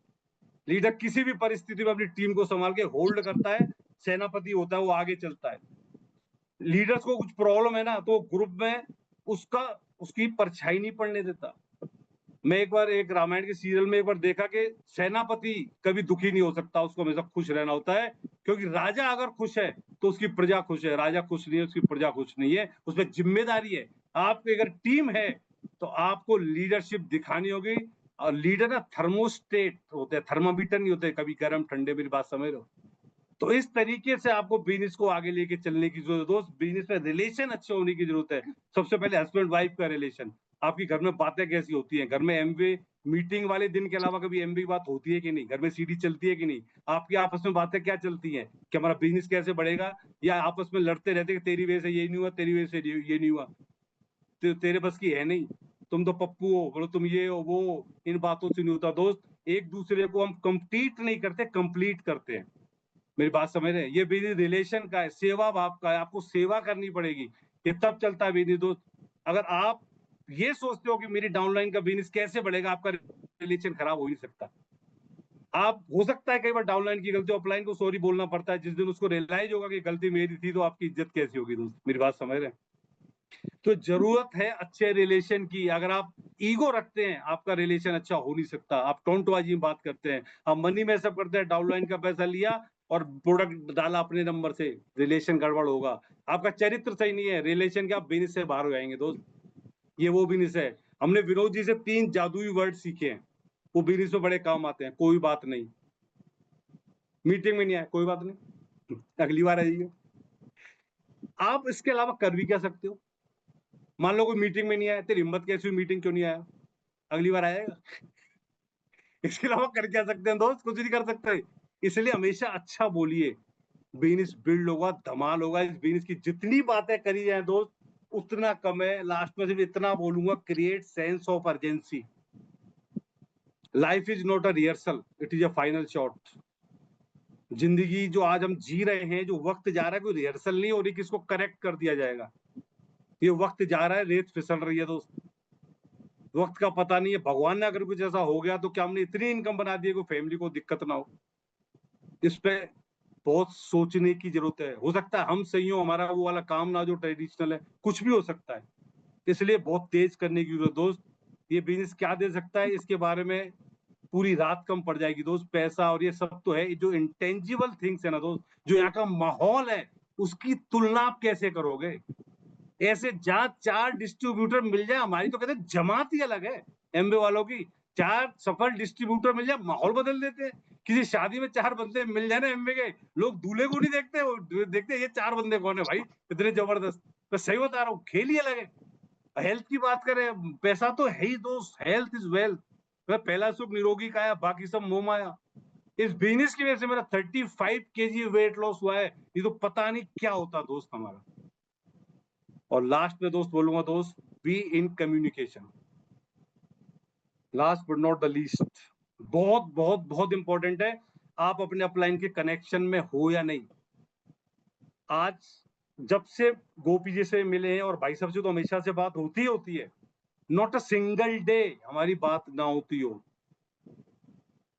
लीडर किसी भी परिस्थिति में अपनी टीम को संभाल के होल्ड करता है, सेनापति होता है, वो आगे चलता है। लीडर्स को कुछ प्रॉब्लम है ना, तो ग्रुप में उसकी परछाई नहीं पड़ने देता। मैं एक बार एक रामायण के सीरियल में एक बार देखा कि सेनापति कभी दुखी नहीं हो सकता, उसको हमेशा खुश रहना होता है, क्योंकि राजा अगर खुश है तो उसकी प्रजा खुश है, राजा खुश नहीं है उसकी प्रजा खुश नहीं है, उसमें जिम्मेदारी है। आपकी अगर टीम है तो आपको लीडरशिप दिखानी होगी। और लीडर ना थर्मोस्टेट होते हैं, थर्मामीटर नहीं होते, कभी गर्म ठंडे, मेरी बात समझ रहे हो। तो इस तरीके से आपको बिजनेस को आगे लेके चलने की जरूरत है दोस्त। बिजनेस में रिलेशन अच्छे होने की जरूरत है। सबसे पहले हस्बैंड वाइफ का रिलेशन, आपकी घर में बातें कैसी होती हैं, घर में एमवे मीटिंग वाले दिन के अलावा कभी एमबी बात होती है कि नहीं, घर में सीडी चलती है कि नहीं, आपकी आपस में बातें क्या चलती हैं कि हमारा बिजनेस कैसे बढ़ेगा, या आपस में लड़ते रहते कि तेरी वजह से ये नहीं हुआ, तेरी वजह से ये नहीं हुआ, तेरे बस की है नहीं, तुम तो पप्पू हो, बोलो तुम ये हो वो, इन बातों से नहीं होता दोस्त। एक दूसरे को हम कंप्लीट नहीं करते, कंप्लीट करते हैं। मेरी बात समझ रहे हैं? ये बिजनेस रिलेशन का है, सेवा भाव का है, आपको सेवा करनी पड़ेगी, ये तब चलता है बिजनेस दोस्त। अगर आप ये सोचते हो कि मेरी डाउनलाइन का बिजनेस कैसे बढ़ेगा, आपका रिलेशन खराब हो ही सकता। आप हो सकता है कई बार डाउनलाइन की गलती, अपलाइन को सॉरी बोलना पड़ता है, जिस दिन उसको रियलाइज होगा कि गलती मेरी थी, तो आपकी इज्जत कैसी होगी दोस्त। मेरी बात समझ रहे हैं? तो जरूरत है अच्छे रिलेशन की। अगर आप ईगो रखते हैं, आपका रिलेशन अच्छा हो नहीं सकता। आप टोंटबाजी में बात करते हैं, आप मनी में सब करते हैं, डाउनलाइन का पैसा लिया और प्रोडक्ट डाला अपने नंबर से, रिलेशन गड़बड़ होगा। आपका चरित्र सही नहीं है, रिलेशन के आप बिजनेस से बाहर हो जाएंगे दोस्त। ये वो बिजनेस है। हमने विनोद जी से 3 जादुई वर्ड सीखे हैं, वो बिजनेस में बड़े काम आते हैं। कोई बात नहीं, मीटिंग में नहीं आया कोई बात नहीं, अगली बार आइए। आप इसके अलावा कर भी क्या सकते हो? मान लो कोई मीटिंग में नहीं आया, तेरी हिम्मत कैसी हुई, मीटिंग क्यों नहीं आया, अगली बार आएगा। इसके अलावा कर क्या सकते हैं दोस्त? कुछ नहीं कर सकते। इसलिए हमेशा अच्छा बोलिए। बिजनेस बिल्ड होगा, धमाल होगा। इस बिजनेस की जितनी बातें करी जाए दोस्त, उतना कम है। लास्ट में सिर्फ इतना बोलूंगा, create sense of urgency. Life is not a rehearsal, it is a final shot. जिंदगी जो आज हम जी रहे हैं, जो वक्त जा रहा है, कोई रिहर्सल नहीं हो रही किसको करेक्ट कर दिया जाएगा। ये वक्त जा रहा है, रेत फिसल रही है दोस्त। वक्त का पता नहीं है। भगवान ने अगर कुछ ऐसा हो गया तो क्या हमने इतनी इनकम बना दी है कि फैमिली को दिक्कत ना हो? इस पे बहुत सोचने की जरूरत है। हो सकता है हम सही हो, हमारा वो वाला काम ना जो ट्रेडिशनल है, कुछ भी हो सकता है। इसलिए बहुत तेज करने की जरूरत दोस्त। ये बिजनेस क्या दे सकता है, इसके बारे में पूरी रात कम पड़ जाएगी दोस्त। पैसा और ये सब तो है, जो इंटेंजिबल थिंग्स है ना दोस्त, जो यहाँ का माहौल है, उसकी तुलना आप कैसे करोगे? ऐसे जहां 4 डिस्ट्रीब्यूटर मिल जाए, हमारी तो कहते हैं जमात ही अलग है एमबे वालों की। 4 सफल डिस्ट्रीब्यूटर मिल जाए, माहौल बदल देते हैं। किसी शादी में 4 बंदे मिल जाए ना एमबे के, लोग दूल्हे को नहीं देखते, वो देखते हैं ये 4 बंदे कौन है भाई, इतने जबरदस्त। तो सही बता रहा हूँ, खेल ही अलग है। हेल्थ की बात करें, पैसा तो है ही दोस्त, हेल्थ इज वेल्थ। पहला सुख निरोगी काया, बाकी सब मोह माया। इस बिजनेस की वजह से मेरा 35 केजी वेट लॉस हुआ है। ये तो पता नहीं क्या होता दोस्त हमारा। और लास्ट में दोस्त बोलूंगा दोस्त, be in communication. Last but not the least, बहुत बहुत बहुत इंपॉर्टेंट है। आप अपने अपलाइन के कनेक्शन में हो या नहीं? आज जब से गोपी जी से मिले हैं, और भाई साहब से तो हमेशा से बात होती है। नॉट अ सिंगल डे हमारी बात ना होती हो।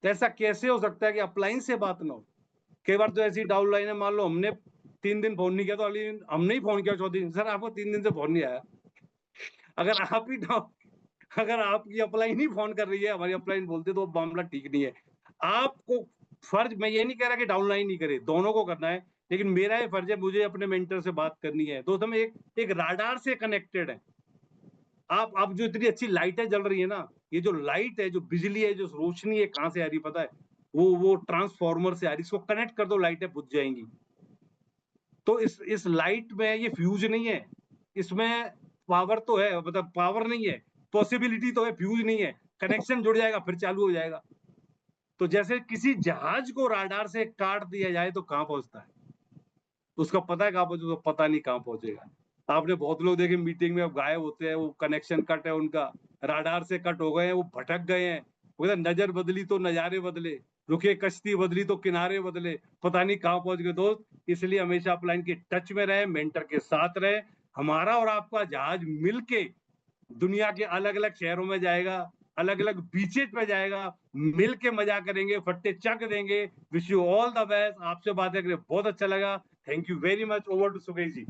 तो ऐसा कैसे हो सकता है कि अपलाइन से बात ना हो? कई बार तो ऐसी डाउन लाइन है, मान लो हमने 3 दिन फोन नहीं किया, तो अगले दिन हमने ही फोन किया चौथे दिन, सर आपको 3 दिन से फोन नहीं आया। अगर आप ही अगर आपकी अपलाइन ही फोन कर रही है, हमारी अपलाइन बोलते, तो मामला ठीक नहीं है। आपको फर्ज, मैं ये नहीं कह रहा कि डाउनलाइन नहीं करे, दोनों को करना है, लेकिन मेरा ये फर्ज है, मुझे अपने मेंटर से बात करनी है। दोस्त हम एक राडार से कनेक्टेड है। आप जो इतनी अच्छी लाइटें जल रही है ना, ये जो लाइट है, जो बिजली है, जो रोशनी है, कहां से आ रही पता है? वो ट्रांसफॉर्मर से आ रही। इसको कनेक्ट कर दो, लाइटें बुझ जाएंगी। तो इस लाइट में ये फ्यूज नहीं है, इसमें पावर तो है, मतलब पावर नहीं है, पॉसिबिलिटी तो है, फ्यूज नहीं है। कनेक्शन जुड़ जाएगा, फिर चालू हो जाएगा। तो जैसे किसी जहाज को राडार से काट दिया जाए तो कहां पहुंचता है? उसका पता है कहां पहुंचे? तो पता नहीं कहां पहुंचेगा। आपने बहुत लोग देखे मीटिंग में अब गायब होते हैं, वो कनेक्शन कट है उनका, राडार से कट हो गए हैं, वो भटक गए हैं। वो नजर बदली तो नजारे बदले, रुके कश्ती बदली तो किनारे बदले, पता नहीं कहां पहुंच गए दोस्त। इसलिए हमेशा अपलाइन के टच में रहे, मेंटर के साथ रहे। हमारा और आपका जहाज मिलके दुनिया के अलग अलग शहरों में जाएगा, अलग अलग बीचेज पे जाएगा, मिल के मजा करेंगे, फट्टे चक देंगे। Wish you all the best. आपसे बातें करके बहुत अच्छा लगा। Thank you very much. Over to Sukesh ji.